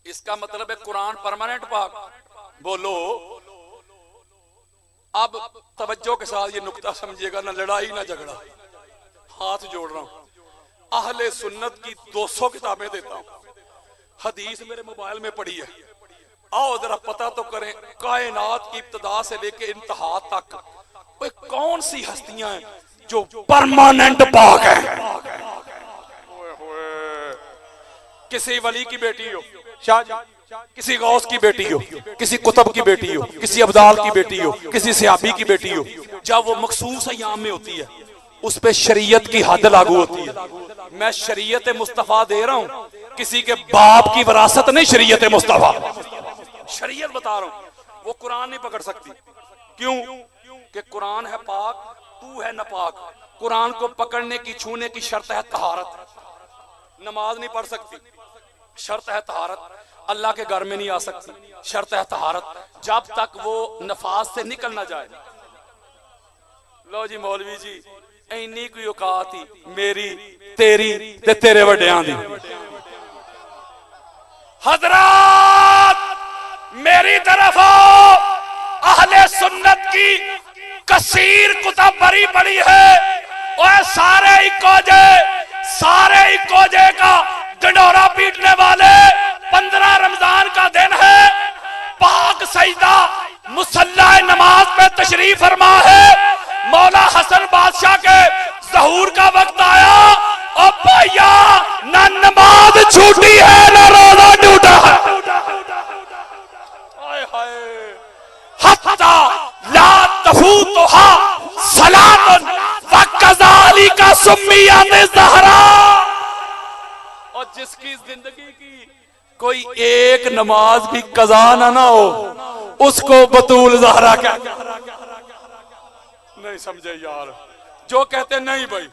Speaker 1: इसका मतलब है कुरान परमानेंट पाक। बोलो, अब तवज्जो के साथ ये नुक्ता समझिएगा, ना लड़ाई ना झगड़ा, हाथ जोड़ रहा हूं। अहले सुन्नत की 200 किताबें देता हूं, हदीस मेरे मोबाइल में पड़ी है। आओ जरा पता तो करें कायनात की इब्तिदा से लेके इंतहा तक कोई कौन सी हस्तियां हैं जो परमानेंट पाक है। किसी वली की बेटी हो, शाह जी, किसी गौस की बेटी हो, किसी कुतुब की बेटी हो, किसी अब्दाल की बेटी हो, किसी सहाबी की बेटी हो, जब वो मखसूस अय्याम में होती है उस पे शरीयत की हद लागू होती है। मैं शरीयत मुस्तफ़ा दे रहा हूँ, किसी के बाप की विरासत नहीं, शरीयत मुस्तफ़ा, शरीयत बता रहा हूँ। वो कुरान नहीं पकड़ सकती। क्यों? कि कुरान है पाक, तू है नापाक। कुरान को पकड़ने की, छूने की शर्त है तहारत। नमाज नहीं पढ़ सकती, शर्त है तहारत। अल्लाह के घर में नहीं आ सकती, शर्त है तहारत, जब तक वो नफाज से निकल ना जाए। लो जी मौलवी जी, इन्नी कोई औकात ही मेरी तेरी ते तेरे वड्डियां दी। हजरात मेरी तरफ आओ, अहले सुन्नत की कसीर कुतुब बड़ी बड़ी है, और सारे इको जे का डंडोरा पीटने वाले। 15 रमजान का दिन है, पाक सजदा मुसल्ला नमाज पे तशरीफ फरमा है। मौला हसन बादशाह के ज़हूर का वक्त आया, और भैया ना नमाज छूटी है ना रोजा टूटा है। हाय हाय, हत्ता ला तफूतुहा सलातुन व कज़ालिका सुम्मियत ज़हरा। और जिसकी जिंदगी की कोई एक नमाज भी कज़ा ना हो, उसको बतूल ज़हरा क्या नहीं समझे यार। जो कहते नहीं भाई,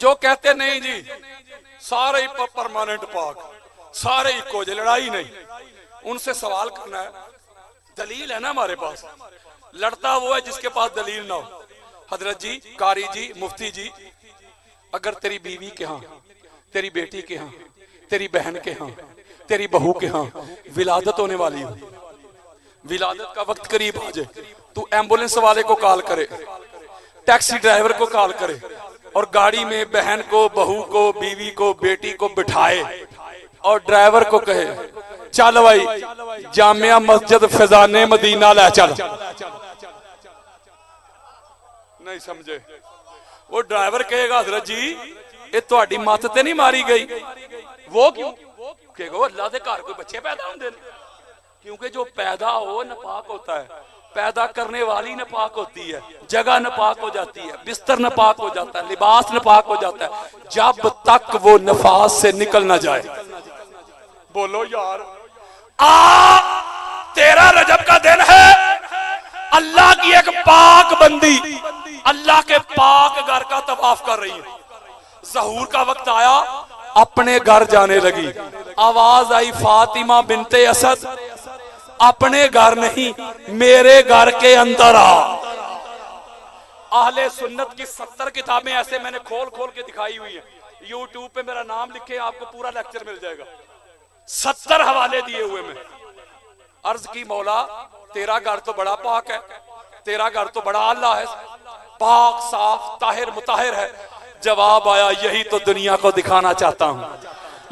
Speaker 1: जो कहते नहीं जी सारे ही परमानेंट पाक, सारे ही को लड़ाई नहीं, उनसे सवाल करना है। दलील है ना हमारे पास, लड़ता वो है जिसके पास दलील ना हो। हजरत जी, कारी जी, मुफ्ती जी, अगर तेरी बीवी के यहाँ, तेरी बेटी के यहाँ, तेरी बहन के यहाँ, तेरी बहू के यहाँ विलादत होने वाली हो, विलादत का वक्त करीब आ जाए, तू एम्बुलेंस वाले को कॉल करे, टैक्सी ड्राइवर को कॉल करे, और गाड़ी में बहन को, बहू को, बीवी को, बेटी को बिठाए, और ड्राइवर को कहे चल भाई जामिया मस्जिद फिजाने मदीना ले चल। नहीं समझे? वो ड्राइवर कहेगा हजरत जी ये थोड़ी मत ते नहीं मारी गई। वो क्यों कहेगा? अल्लाह के घर कोई बच्चे पैदा होंगे, क्योंकि जो पैदा हो नापाक होता है, पैदा करने वाली नापाक होती है, जगह नापाक हो जाती है, बिस्तर नापाक हो जाता है, लिबास नापाक हो जाता है, जब तक वो नफास से निकल ना जाए। बोलो यार, 13 रजब का दिन है, अल्लाह की एक पाक बंदी अल्लाह के पाक घर का तवाफ कर रही है। ज़हूर का वक्त आया, अपने घर जाने लगी, आवाज आई फातिमा बिनते असद अपने घर नहीं मेरे घर के अंदर आ। अहले सुन्नत की 70 किताबें ऐसे मैंने खोल खोल के दिखाई हुई है। यूट्यूब पे मेरा नाम लिखे, आपको पूरा लेक्चर मिल जाएगा। 70 हवाले दिए हुए में। अर्ज की मौला तेरा घर तो बड़ा पाक है, तेरा घर तो बड़ा अल्लाह है, पाक साफ ताहिर मुताहिर है। जवाब आया यही तो दुनिया को दिखाना चाहता हूँ,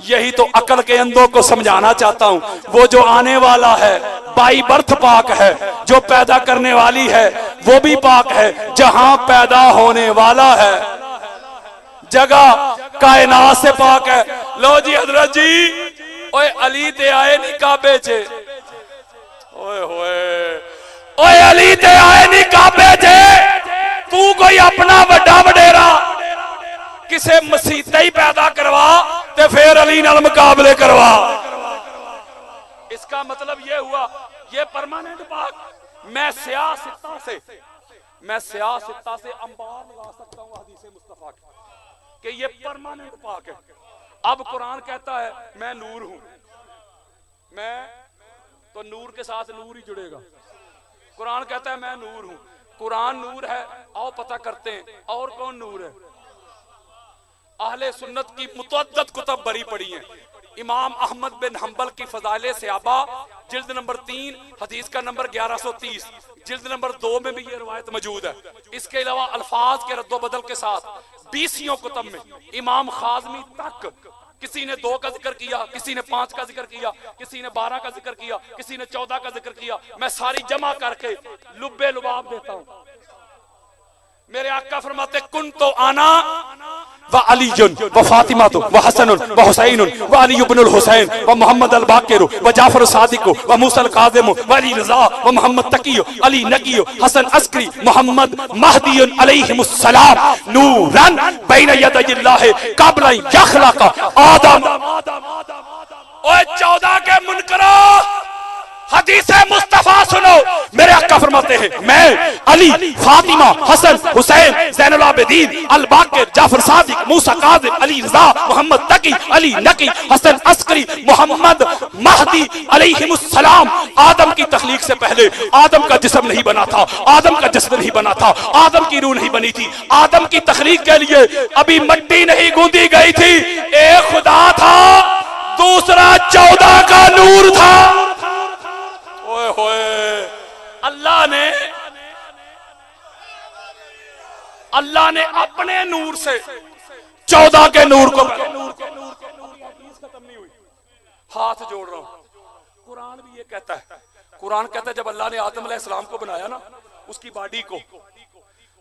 Speaker 1: यही तो अकल के अंधों को समझाना चाहता हूँ। वो जो आने वाला है बाई बर्थ पाक है, जो पैदा करने वाली है वो भी पाक है, जहां पैदा होने वाला है जगह कायनात से पाक है। लो जी हजरत जी, ओए अली ते आए नहीं काबे चे, ओए होए, ओए अली ते आए नहीं काबे चे। तू कोई अपना वड्डा वडेरा किसे मसीते ही पैदा करवा ते फिर अली नाल मुकाबले करवा। इसका मतलब ये हुआ ये परमानेंट पाक। मैं सियासता से अंबार लगा सकता हूँ हदीस मुस्तफा कि ये परमानेंट पाक है। अब कुरान कहता है मैं नूर हूं, मैं तो नूर के साथ नूर ही जुड़ेगा। कुरान कहता है मैं नूर हूं, कुरान नूर है। आओ पता करते हैं और कौन नूर है। अहले सुन्नत की मुतअद्दिद कुतुब बरी पड़ी हैं। इमाम अहमद बिन हंबल की फज़ाइल सहाबा जिल्द नंबर 3 हदीस का नंबर 1130, जिल्द नंबर 2 में भी ये रिवायत मौजूद है। इसके अलावा अल्फाज के रद्दो बदल के साथ 20 कुतुब में इमाम खाज़मी तक किसी ने 2 का जिक्र किया, किसी ने 5 का जिक्र किया, किसी ने 12 का जिक्र किया, किसी ने 14 का जिक्र किया। मैं सारी जमा करके लुब्बे लुबाब देता हूं। मेरे आका फरमाते कुन तो आना व अलीजुन व फातिमा व हसन व हुसैन व अली इब्नुल हुसैन व मोहम्मद अल बाकिर व जाफर सादिक व मूसा अल काज़िम व अली रज़ा व मोहम्मद तकी अली नकी हसन अस्करी मोहम्मद महदी अलैहिमुस सलाम नूरन बैन यदैल्लाह क़ब्ल यखलक आदम। ओए 14 के मुनकरो हदीसे मुस्तफा सुनो। मेरे आका फरमाते हैं मैं अली, फातिमा, हसन, हुसैन, ज़ैनुल आबिदीन, अल बाकिर, जाफर सादिक, मूसा काज़िम, अली रज़ा, मोहम्मद तकी, अली नकी, हसन अस्करी, मोहम्मद महदी अलैहिमुस सलाम। आदम की तख्लीक से पहले आदम का जिस्म नहीं बना था, आदम का जस्द नहीं बना था, आदम की रूह नहीं बनी थी। आदम की तख्लीक के लिए अभी मिट्टी नहीं गूंदी गई थी। एक खुदा था, दूसरा 14 का नूर था। अल्लाह ने अपने नूर से 14 के नूर को खत्म नहीं हुई। हाथ जोड़ रहा हूं, कुरान भी ये कहता है। कुरान कहता है जब अल्लाह ने आदम अलैहिस्सलाम को बनाया ना, उसकी बॉडी को,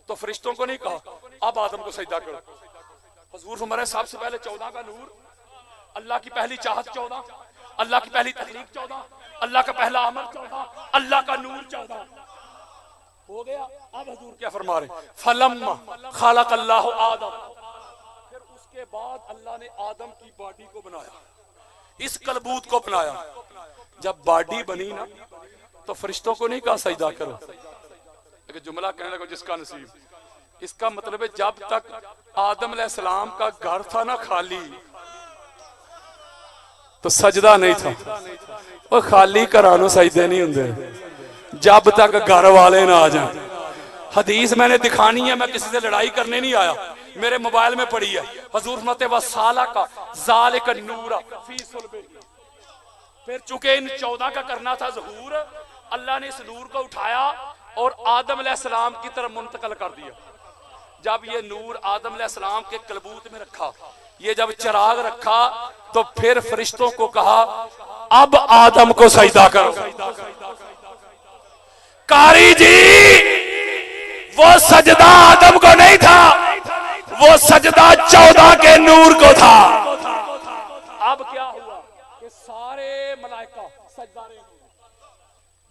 Speaker 1: तो फरिश्तों को नहीं कहा अब आदम को सजदा करो। हुजूर फरमाया सबसे पहले 14 का नूर, अल्लाह की पहली चाहत 14, अल्लाह की पहली तख्लीक 14, अल्लाह का पहला अमल 14, अल्लाह का नूर 14 हो गया। अब हुजूर क्या फरमा रहे, फलम्मा खलक़ल्लाहु आदम, फिर उसके बाद अल्लाह ने आदम की बॉडी को बनाया, इस कलबूत को बनाया। जब बॉडी बनी ना तो फरिश्तों को नहीं कहा सजदा करो। एक जुमला कहने लगा जिसका नसीब, इसका मतलब है जब तक आदम अलैहिस्सलाम का घर था ना खाली, तो सजदा नहीं था। वो खाली घरां सजदे नहीं होंगे जब तक घर वाले ना आ जाए। हदीस मैंने दिखानी है, मैं किसी से लड़ाई करने नहीं आया, मेरे मोबाइल में पड़ी है। हुजूर फरमाते व साला का ज़ालिक नूरा फी सुल्बे। फिर चूंकि इन 14 का करना था ज़हूर, अल्लाह ने इस नूर को उठाया और आदम अलैहिस्सलाम की तरफ मुंतकिल कर दिया। जब ये नूर आदम अलैहिस्सलाम के कलबूत में रखा, ये जब चिराग रखा, तो फिर फरिश्तों को कहा अब आदम को सजदा करो। कारी जी, वो सजदा आदम को नहीं था, वो सजदा 14 के नूर को था। अब क्या हुआ कि सारे मलाइका सजदा रहे,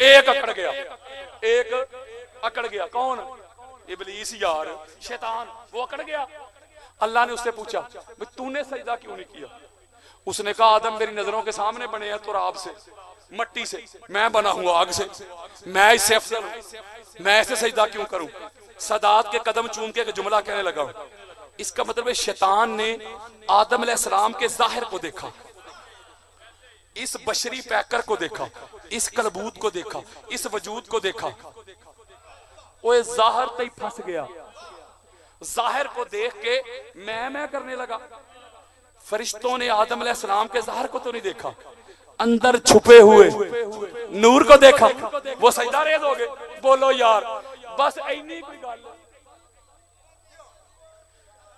Speaker 1: एक अकड़ गया, एक अकड़ गया। कौन? इबलीस यार, शैतान, वो अकड़ गया। अल्लाह ने उससे पूछा तूने सजदा क्यों नहीं किया? उसने कहा आदम मेरी नजरों के सामने बने हैं तुराब से, मट्टी से, मैं बना हूं आग से, मैं इससे अफजल हूं, मैं ऐसे सजदा क्यों करूं? सदात के कदम चूम के जुमला कहने लगा। इसका मतलब है शैतान ने आदम अलैहिस्सलाम के जाहिर को देखा, इस बशरी पैकर को देखा, इस कलबूत को देखा, इस वजूद को देखा। वो जाहिर तक फंस गया, जाहिर को देख के मैं करने लगा। फरिश्तों ने आदम अलैहिस्सलाम के जाहिर को तो नहीं देखा, अंदर छुपे हुए नूर को देखा। वो सजदा रेज़ हो गए। बोलो यार, बस इतनी कोई गल।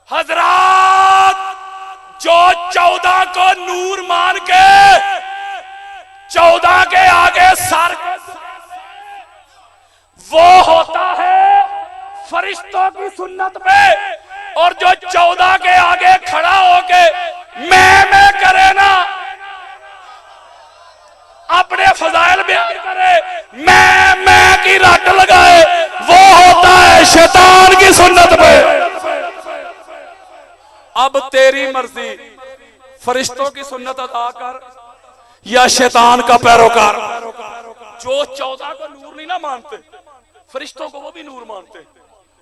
Speaker 1: हजरात, जो 14 को नूर मान के 14 के आगे सर, वो होता है फरिश्तों की सुन्नत पे। और जो 14 के आगे खड़ा होके मैं करे ना, अपने फजाइल बयान करे, मैं की रट लगाए, वो होता है शैतान की सुन्नत पे। अब तेरी मर्जी, फरिश्तों की सुन्नत अदा कर या शैतान का पैरोकार। जो 14 को नूर नहीं ना मानते, फरिश्तों को वो भी नूर मानते,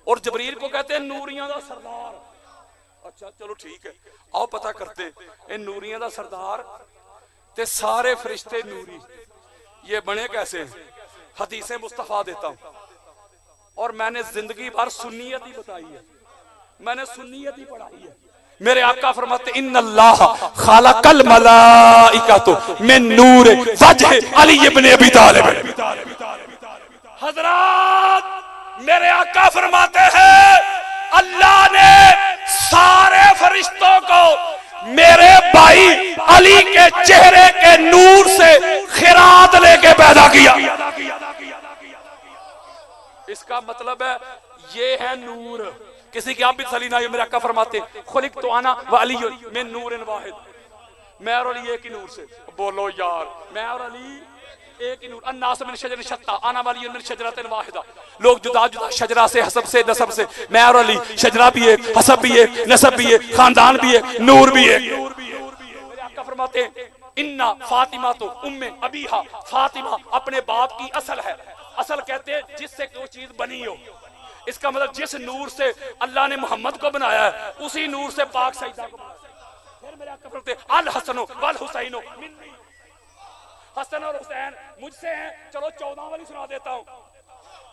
Speaker 1: और जबरील को कहते हैं नूरियां दा सरदार। अच्छा चलो ठीक है, आओ पता करते हैं नूरियां दा सरदार ते सारे फरिश्ते नूरी ये बने कैसे हैं। हदीसें मुस्तफा देता हूं, और मैंने जिंदगी भर सुन्नियत ही बताई है, मैंने सुन्नियत ही पढ़ाई है। मेरे आका फरमाते इन्नल्लाह खलकल मलाइकतु मिन नूर वजह अली इब्न अबी तालिब। हजरात, मेरे आका फरमाते हैं अल्लाह ने सारे फरिश्तों को मेरे भाई इसका मतलब है ये है नूर। किसी की आप भी तसली ना हो, मेरे आका फरमाते खुलिक तो आना व अली में नूर वाहिद, मैं और अली एक ही नूर से। बोलो यार, मैं और अली एक ही नूर। अन्नास मिन शजर शत्ता आना वाली मिन शजरतिन वाहिदा, लोग जुदा जुदा शजरा से, हसब से, नसब से, मैं और अली शजरा भी एक, हसब भी एक, नसब भी एक, खानदान भी एक, नूर भी एक। मेरे आका फरमाते इन्ना फातिमा तो उम्मे अबीहा, फातिमा अपने बाप की असल है। असल कहते हैं जिससे कोई चीज बनी हो। इसका मतलब जिस नूर से अल्लाह ने मोहम्मद को बनाया है उसी नूर से पाक सईदा को बनाया। फिर मेरे आका फरमाते अल हसनो वल हुसैनो मिन्नी, हसन और हुसैन मुझसे हैं। चलो 14 वाली सुना देता हूं।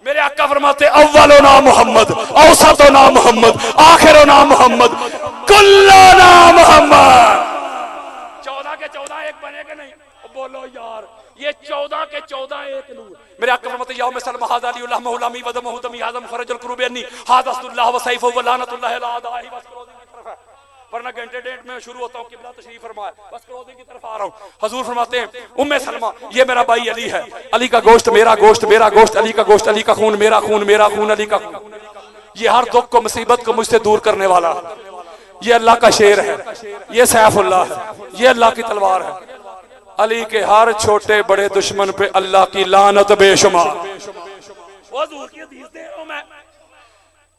Speaker 1: मेरे आका फरमाते अव्वलो ना मोहम्मद, औसतो ना मोहम्मद, आखिरो ना मोहम्मद, कुल्लो ना मोहम्मद। 14 के 14 एक बनेगा नहीं? बोलो यार, ये 14 के 14 एक नूर। मेरे आका फरमाते यौम सलमा हाज़ा अलीउल्लाह मौलामी व दमहु दमी आज़म फरजुल कुरूबनी हाज़ा अस्तुल्लाह व सैफु व लानतुल्लाह अला आदाही बस क्लोजिंग की तरफ है, वरना घंटे डेट में शुरू होता हूं। किबला तशरीफ फरमाए, बस क्लोजिंग की तरफ आ रहा हूं। हुजूर फरमाते हैं उम्मे सलमा ये मेरा भाई अली है, अली का गोश्त मेरा गोश्त, मेरा गोश्त अली का गोश्त, अली का खून मेरा खून, मेरा खून अली का खून। ये हर दुख को मुसीबत को मुझसे दूर करने वाला, ये अल्लाह का शेर है, ये सैफुल्लाह है, ये अल्लाह की तलवार है। अली के हर छोटे बड़े दुश्मन पे अल्लाह की लानत बेशुमार। हुजूर की हदीस दे रहा हूं मैं।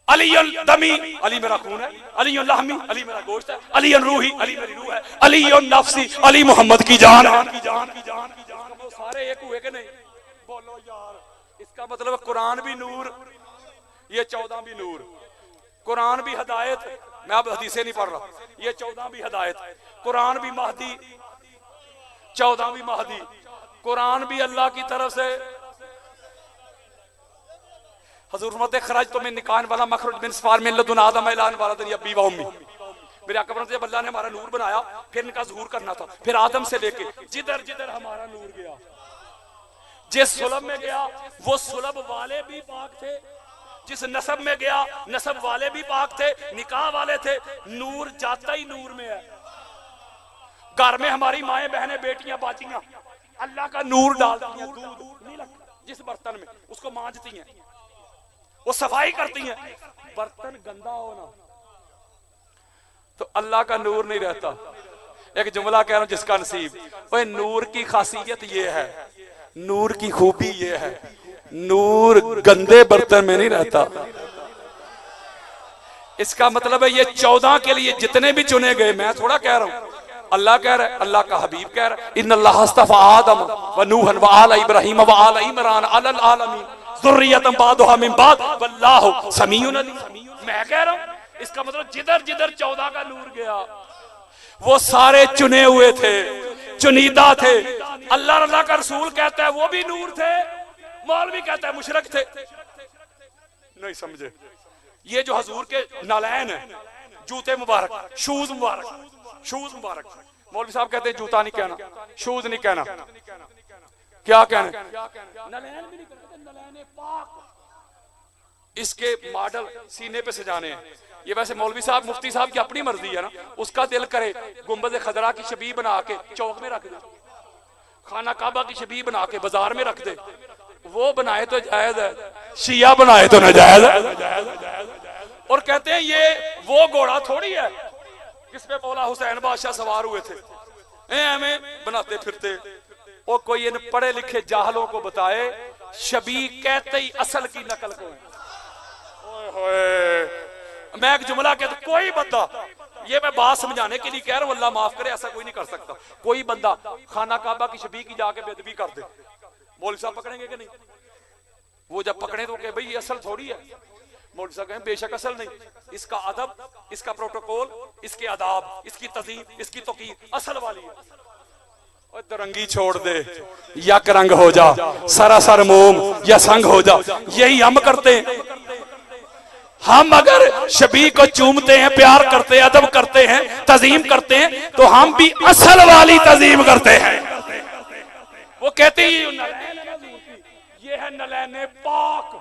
Speaker 1: अली दमी, अली मेरा खून है, अली लहमी, अली मेरा गोश्त है, अली रूही, अली मेरी रूह है, अली नफ्सी, अली मोहम्मद की जान है। वो सारे एक हुए कि नहीं? बोलो यार, इसका मतलब कुरान भी नूर, ये 14 भी नूर, कुरान भी हदायत। मैं अब हदीसें नहीं पढ़ रहा, ये 14 भी हदायत, कुरान भी महदी, 14 भी महदी, कुरान भी अल्लाह की तरफ से। हुजूर फरमाते खराज तो मैं निकान वाला मखरुज बिन सफार में लदुन आदम ऐलान वाला दरिया अब्बी व उम्मी। मेरे आका फरमाते जब अल्लाह ने हमारा नूर बनाया फिर इनका ज़हूर करना था, फिर आदम से लेके जिधर जिधर हमारा नूर गया, जिस सुलभ में गया वो सुलभ वाले भी पाक थे, जिस नसब में गया नसब वाले भी पाक थे, निकाह वाले थे। नूर जाता ही नूर में है। घर में हमारी माएँ बहनें बेटियां बाचियां अल्लाह का नूर डालती हैं, दूध नहीं लगता जिस बर्तन में उसको मांजती हैं, वो सफाई करती हैं, बर्तन गंदा हो ना तो अल्लाह का नूर नहीं रहता। एक जुमला कह रहा हूं जिसका नसीब। भाई नूर की खासियत ये है, नूर की खूबी ये है, नूर गंदे बर्तन में नहीं रहता। इसका मतलब है ये 14 के लिए जितने भी चुने गए, मैं थोड़ा कह रहा हूं, अल्लाह कह रहा है, अल्लाह का हबीब कह रहा है इन्नल्लाह अस्तफा आदम व नूहन व आला इब्राहीम व आला इमरान अलल आलमीन ज़ुर्रियतन बादुहा मिन बाद वल्लाहु समीउन अलीम। मैं कह रहा हूं इसका मतलब जिधर जिधर 14 का नूर गया वो सारे चुने हुए थे, चुनीदा थे। अल्लाह का रसूल कहता है वो भी नूर थे, मौलवी कहता है मुशरक थे। नहीं समझे? ये जो हुजूर के नालैन है, जूते मुबारक, शूज मुबारक, शूज मुबारक, मौलवी साहब कहते हैं जूता नहीं कहना, शूज नहीं कहना, क्या कहना? नालैन भी नहीं कहते, नालैन पाक। इसके मॉडल सीने पे सजाने हैं। ये वैसे मौलवी साहब मुफ्ती साहब की अपनी मर्जी है ना, उसका दिल करे गुंबद खदरा की शबीह बना के चौक में रख दे, खाना काबा की शबीह बना के बाजार में रख दे, वो बनाए तो जायज है, शिया बनाए तो नाजायज है। और कहते हैं ये वो घोड़ा थोड़ी है जिसपे मौला हुसैन बादशाह सवार हुए थे, हमें बनाते फिरते। और कोई इन पढ़े लिखे जाहलों को बताए शबीह कहते ही असल की नकल को है। मैं एक जुमला कहता, कोई बंदा, ये मैं बात समझाने के लिए कह रहा हूं, अल्लाह माफ करे, ऐसा कोई नहीं कर सकता। कोई बंदा खाना काबा की शबीह की जाके बेदबी कर दे, मौलवी साहब पकड़ेंगे कि नहीं? वो जब पकड़े तो कहे भाई ये असल थोड़ी है। मौलवी साहब कहें बेशक असल नहीं, इसका अदब, इसका प्रोटोकॉल, इसके आदाब, इसकी तज़ीम, इसकी तौकीर असल वाली है। और दरंगी छोड़ दे, यक रंग हो जा, सरासर मोम या संग हो जा, यही हम करते हैं। हम अगर शबीह को चूमते हैं, प्यार करते हैं, अदब करते हैं, तज़ीम करते हैं, तो हम भी असल वाली तज़ीम करते हैं। वो कहते हैं ये है नलैने पाक।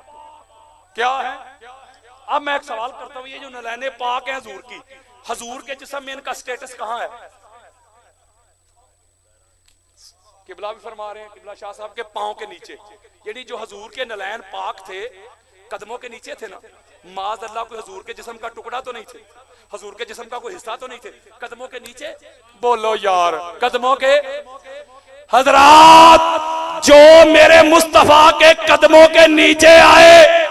Speaker 1: क्या है? अब मैं एक सवाल करता हूं, ये जो नलैने पाक है हुजूर की, हुजूर के जिस्म में इनका स्टेटस कहां है? किबला भी फरमा रहे हैं, किबला शाह साहब के पांव के नीचे। यानी जो हुजूर के नलैन पाक थे कदमों के नीचे थे ना, माज अल्लाह कोई हजूर के जिस्म का टुकड़ा तो नहीं थे, हजूर के जिस्म का कोई हिस्सा तो नहीं थे, कदमों के नीचे। बोलो यार, कदमों के। हजरात जो मेरे मुस्तफा के कदमों के नीचे आए,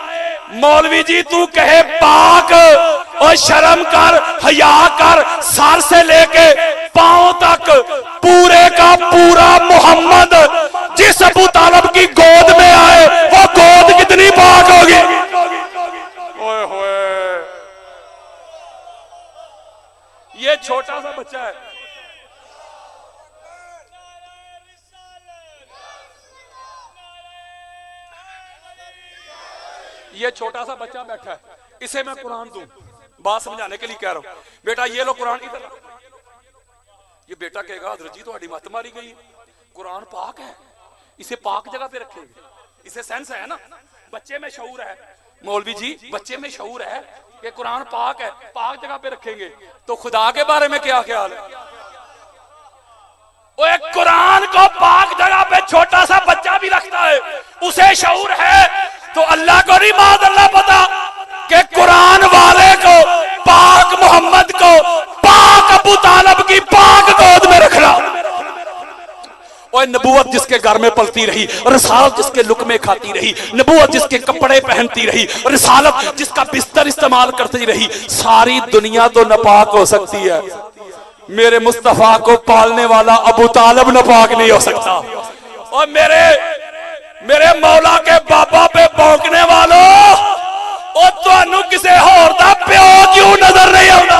Speaker 1: मौलवी जी तू कहे पाक और शर्म कर, हया कर, सर से लेके पांव तक पूरे का पूरा मोहम्मद जिस अबू तालब की गोद में आए वो गोद कितनी पाक होगी। ओए होए, ये छोटा सा बच्चा है, ये छोटा सा बच्चा बैठा है, इसे मैं कुरान दूं, बात समझाने के लिए कह रहा हूं। बेटा ये लो कुरान, इधर। ये बेटा कहेगा हजरत जी तो मत मारी गई, कुरान पाक है, इसे पाक जगह पे रखेंगे, इसे सेंस है ना, बच्चे में शऊर है। मौलवी जी बच्चे में शऊर है कि कुरान पाक है, पाक जगह पे रखेंगे, तो खुदा के बारे में क्या ख्याल है? वो एक कुरान को पाक जगह पे छोटा सा बच्चा भी रखता है, उसे शऊर है, तो अल्लाह को नहीं माद अल्लाह पता कि कुरान वाले को, पाक मोहम्मद को, पाक अबू तालब की पाक गोद में रखना। और नबूवत जिसके घर में पलती रही, रिसालत जिसके लुकमे खाती रही, नबूवत जिसके कपड़े पहनती रही, रिसालत जिसका बिस्तर इस्तेमाल करती रही, सारी दुनिया तो नापाक हो सकती है, मेरे मुस्तफा को पालने वाला अबू तालब नापाक नहीं हो सकता। और मेरे मौला के बाबा पे भौंकने वालों, और तुहानू किसे होर दा प्यो क्यों नजर नहीं आता?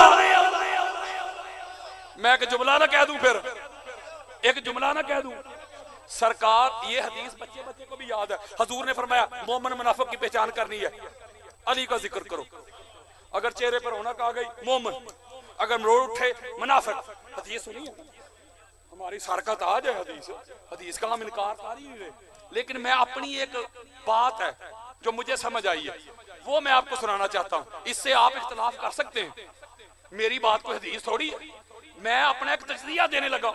Speaker 1: मैं एक जुमला ना कह दूं, फिर एक जुमला ना कह दूं। सरकार, ये हदीस बच्चे बच्चे को भी याद है, हजूर ने फरमाया मोमिन मुनाफिक की पहचान करनी है, अली का जिक्र करो, अगर चेहरे पर रौनक आ गई मोमिन, अगर मरोड़ उठे मुनाफिक। हदीस सुनी है हमारी सरकत आज है, हदीस का हम इनकार कर ही नहीं रहे, लेकिन मैं अपनी एक बात है जो मुझे समझ आई है वो मैं आपको सुनाना चाहता हूं, इससे आप इख्तिलाफ कर सकते हैं, मेरी बात कोई हदीस थोड़ी है, मैं अपना एक तजरिया देने लगा।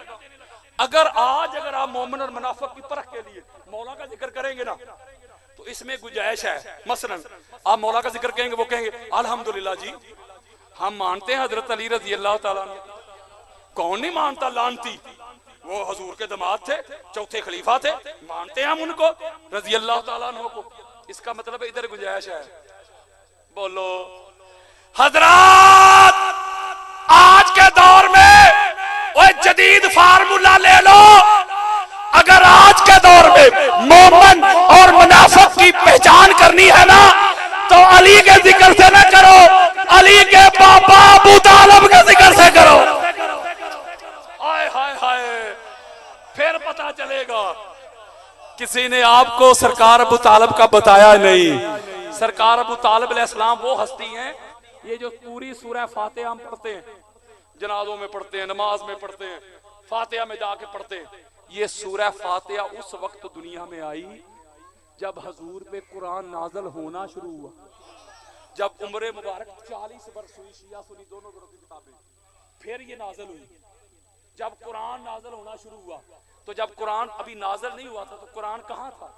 Speaker 1: अगर आप मोमिन और मुनाफिक की परख के लिए मौला का जिक्र करेंगे ना, तो इसमें गुंजाइश है। मसलन आप मौला का जिक्र कहेंगे, वो कहेंगे अल्हम्दुलिल्लाह जी हम मानते हैं हजरत अली रजी अल्लाह ताला, कौन नहीं मानता, लानती, वो हजूर के दामाद थे, चौथे खलीफा थे, मानते हैं हम उनको रजी अल्लाह ताला अन्हु को। इसका मतलब इधर गुंजाइश है। बोलो हजरात, आज के दौर में वो जदीद फार्मूला ले लो, अगर आज के दौर में मोमिन और मुनाफिक की पहचान करनी है ना, तो अली के जिक्र से ना करो, अली के पापा अबू तालिब के जिक्र से करो। हाय हाय हाय, फिर पता चलेगा। किसी ने आपको सरकार अबू तालिब का बताया नहीं। सरकार अबू तालिब अलैहिस्सलाम वो हस्ती हैं, ये जो पूरी सूरह फातिहा हम पढ़ते हैं, जनाजों में पढ़ते हैं, नमाज में पढ़ते हैं, फातिहा में जाके पढ़ते हैं, ये सूरह फातिहा उस वक्त दुनिया में आई जब हजूर पे कुरान नाजल होना शुरू हुआ, जब उम्र मुबारक 40 वर्ष हुई, शिया सुन्नी दोनों की किताबें, फिर ये नाजल हुई। जब कुरान नाजल होना शुरू हुआ, तो जब कुरान अभी नाजल नहीं हुआ था, तो कुरान कहाँ था?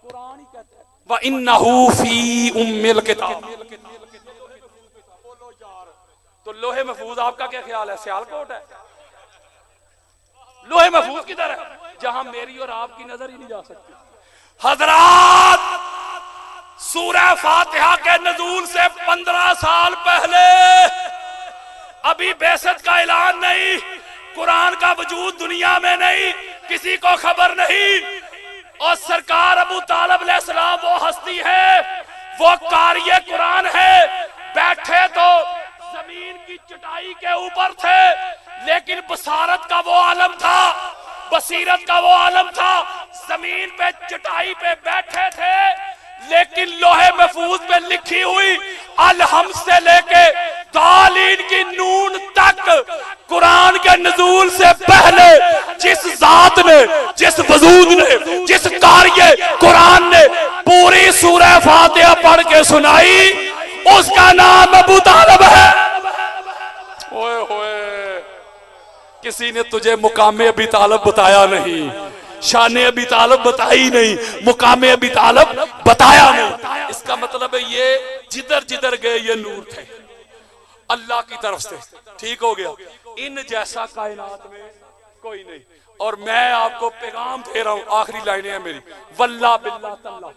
Speaker 1: कुरान ही कहता है व इन्नहु फी उम्मिल किताब। बोलो यार, तो लोहे महफूज आपका क्या ख्याल है? सियालकोट है? लोहे महफूज किधर है? जहां मेरी और आपकी नजर ही नहीं जा सकती। हजरात, सूरह फातिहा के नज़ूल से 15 साल पहले, अभी बेसत का ऐलान नहीं, कुरान का वजूद दुनिया में नहीं, किसी को खबर नहीं, और सरकार अबू तालिब अलैहिस्सलाम वो हस्ती है, वो कारिए कुरान है, बैठे तो जमीन की चटाई के ऊपर थे, लेकिन बसारत का वो आलम था, बसीरत का वो आलम था, जमीन पे चटाई पे बैठे थे, लेकिन लोहे महफूज पे लिखी हुई अलहम से लेके दालीन की नून तक कुरान के नज़ूल से पहले जिस जात ने, जिस वजूद ने, जिस कार्य कुरान ने पूरी सूरह फातिहा पढ़ के सुनाई, उसका नाम अबू तालिब है। ओए होए, किसी ने तुझे मुकामे अबी तालिब बताया नहीं, शाने अबी तालिब बताई नहीं, मुकामे अबी तालिब बताया नहीं। इसका मतलब है ये जिधर जिधर गए ये नूर थे अल्लाह की तरफ से। ठीक हो गया। इन जैसा कायनात में कोई नहीं। और मैं आपको पैगाम दे रहा हूं, आखिरी लाइनें हैं मेरी, वल्लाह बिल्लाह तल्लाह,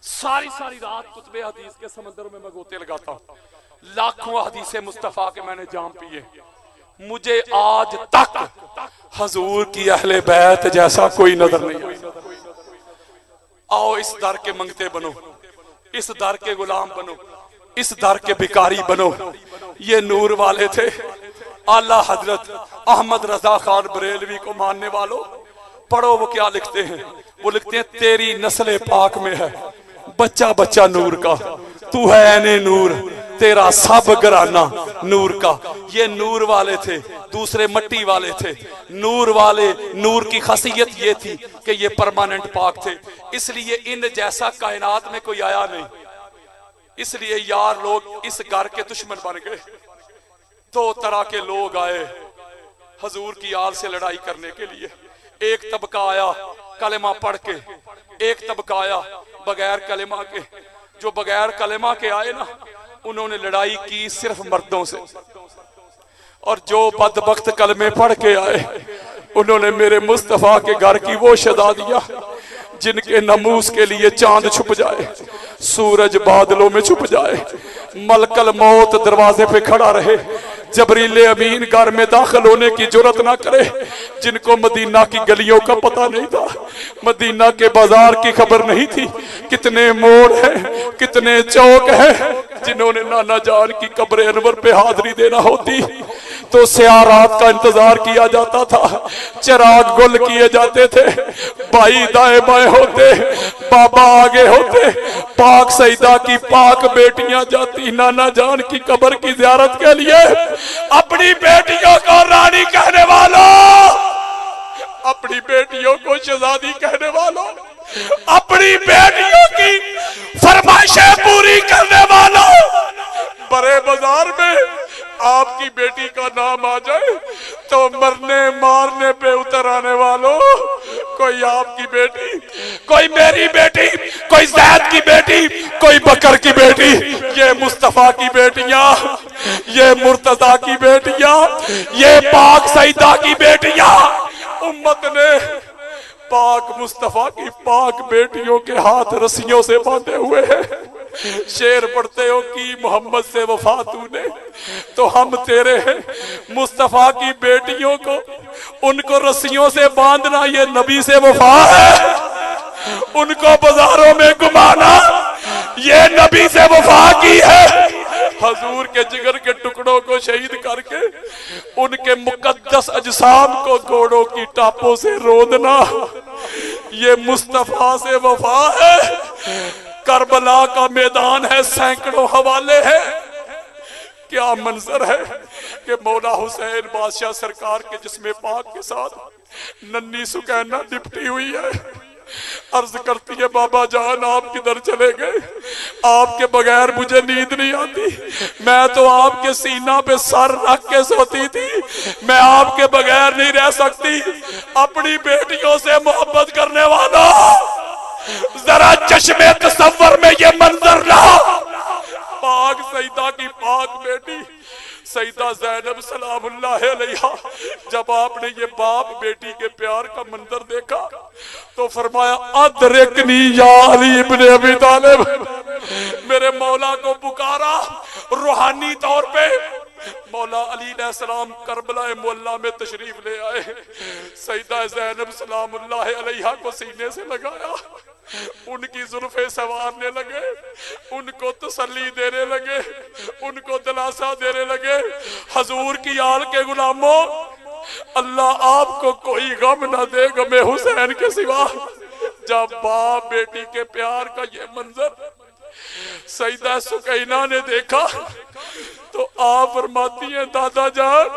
Speaker 1: सारी सारी रात कुतबे हदीस के समंदर में मैं गोते लगाता हूं। लाखों हदीस मुस्तफा के मैंने जाम पिए, मुझे आज तक हजूर की अहले बैत जैसा कोई नजर नहीं आया। आओ इस दर के मंगते बनो, इस दर के गुलाम बनो, इस दर के भिखारी बनो। ये नूर वाले थे। आला हजरत अहमद रजा खान बरेलवी को मानने वालों, पढ़ो वो क्या लिखते हैं। वो लिखते हैं तेरी नस्ल पाक में है बच्चा बच्चा नूर का, तू है ऐने नूर, तेरा सब घराना नूर का। ये नूर वाले थे, दूसरे मट्टी वाले थे। नूर वाले, नूर की खासियत ये थी कि ये परमानेंट पाक थे, इसलिए इन जैसा कायनात में कोई आया नहीं। इसलिए यार लोग इस घर के दुश्मन बन गए। दो तरह के लोग आए हजूर की आल से लड़ाई करने के लिए। एक तबका आया कलेमा पढ़ के, एक तबका आया बगैर कलेमा के। जो बगैर कलेमा के आए ना, उन्होंने लड़ाई की सिर्फ मर्दों से। और जो बदबख्त कलमे पढ़ के आए, उन्होंने मेरे मुस्तफा के घर की वो शदा दिया जिनके नमूस के लिए चांद छुप जाए, सूरज बादलों में छुप जाए, मलकल मौत दरवाजे पे खड़ा रहे, जबरीले अमीन घर में दाखिल होने की जुर्रत ना करे। जिनको मदीना की गलियों का पता नहीं था, मदीना के बाजार की खबर नहीं थी, कितने मोड़ है, कितने चौक है। जिन्होंने नाना जान की कब्र अनवर पे हाजिरी देना होती तो स्या रात का इंतजार किया जाता था, चिराग गुल किए जाते थे, भाई दाएं बाएं होते, बाबा आगे होते, पाक सईदा की पाक बेटियां जाती नाना जान की कब्र की ज़ियारत के लिए। अपनी बेटियों को रानी कहने वालों, अपनी बेटियों को शहजादी कहने वालों, अपनी बेटियों की फरमाइशें पूरी करने वालों, बड़े बाजार में आपकी बेटी का नाम आ जाए तो मरने मारने पे उतर आने वालों, कोई आपकी बेटी, कोई मेरी बेटी, कोई ज़ैद की बेटी, कोई बकर की बेटी, ये मुस्तफा की बेटियां, ये मुर्तजा की बेटियां, ये पाक सईदा की बेटियां, उम्मत ने पाक मुस्तफा की पाक बेटियों के हाथ रस्सियों से बांधे हुए हैं। शेर पढ़ते हो कि मोहम्मद से वफा तूने, तो हम तेरे हैं। मुस्तफा की बेटियों को, उनको रस्सियों से बांधना ये नबी से वफा है। उनको बाजारों में घुमाना ये नबी से वफा की है। हजूर के जिगर के टुकड़ों को शहीद करके उनके मुकद्दस अजसाम को घोड़ों की टापों से रोदना ये मुस्तफा से वफा है। करबला का मैदान है, सैकड़ों हवाले हैं। क्या मंजर है कि मौला हुसैन बादशाह सरकार के जिस्म पाक के साथ नन्ही सुकैना लिपटी हुई है। अर्ज करती है बाबा जान आप किधर चले गए, आपके बगैर मुझे नींद नहीं आती, मैं तो आपके सीना पे सर रख के सोती थी, मैं आपके बगैर नहीं रह सकती। अपनी बेटियों से मोहब्बत करने वाला जरा चश्मे तसव्वुर में ये मंजर रहा। पाक सईदा की पाक बेटी सईदा ज़ैनब सलामुल्लाह अलैहा, जब आपने ये बाप बेटी के प्यार का मंजर देखा तो फरमाया अदरिकनी या अली इब्ने अबी तालिब, मेरे मौला को पुकारा रूहानी तौर पे। मौला अली अलैहिस्सलाम करबला मुअल्ला में तशरीफ ले आए, सईदा ज़ैनब सलामुल्लाह अलैहा को सीने से लगाया, उनकी जुल्फे संवारने लगे, उनको तसल्ली देने लगे, उनको दिलासा देने लगे। हजूर की आल के गुलामों, अल्लाह आपको कोई गम न दे गमे हुसैन के सिवा। जब बाप बेटी के प्यार का ये मंजर सईदा सुकैना ने देखा तो आप फरमाती हैं दादा जान,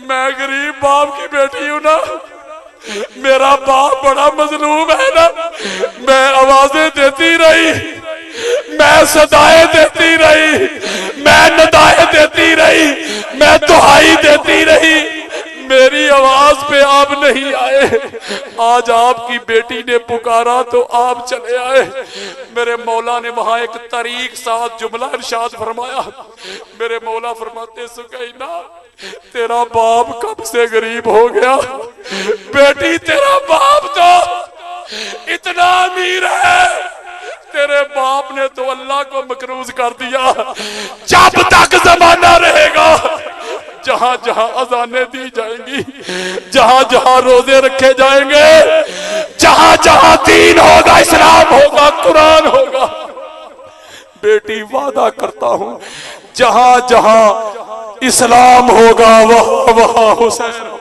Speaker 1: मैं गरीब बाप की बेटी हूं ना, मेरा बाप बड़ा मजलूम है ना, मैं आवाजें देती रही, मैं सदाएं देती रही, मैं नदाएं देती रही, मैं दुहाई देती रही, मेरी आवाज पे आप नहीं आए, आज आपकी बेटी ने पुकारा तो आप चले आए। मेरे मौला ने वहां एक तरीक साथ जुमला इरशाद फरमाया। मेरे मौला फरमाते सुकैना तेरा बाप कब से गरीब हो गया? बेटी तेरा बाप तो इतना अमीर है, तेरे बाप ने तो अल्लाह को मकरूज कर दिया। जब तक जमाना रहेगा, जहां जहां अजानें दी जाएंगी, जहां जहां रोजे रखे जाएंगे, जहां जहां दीन होगा, इस्लाम होगा, कुरान होगा, बेटी वादा करता हूं जहां जहां इस्लाम होगा वहां वहां हुसैन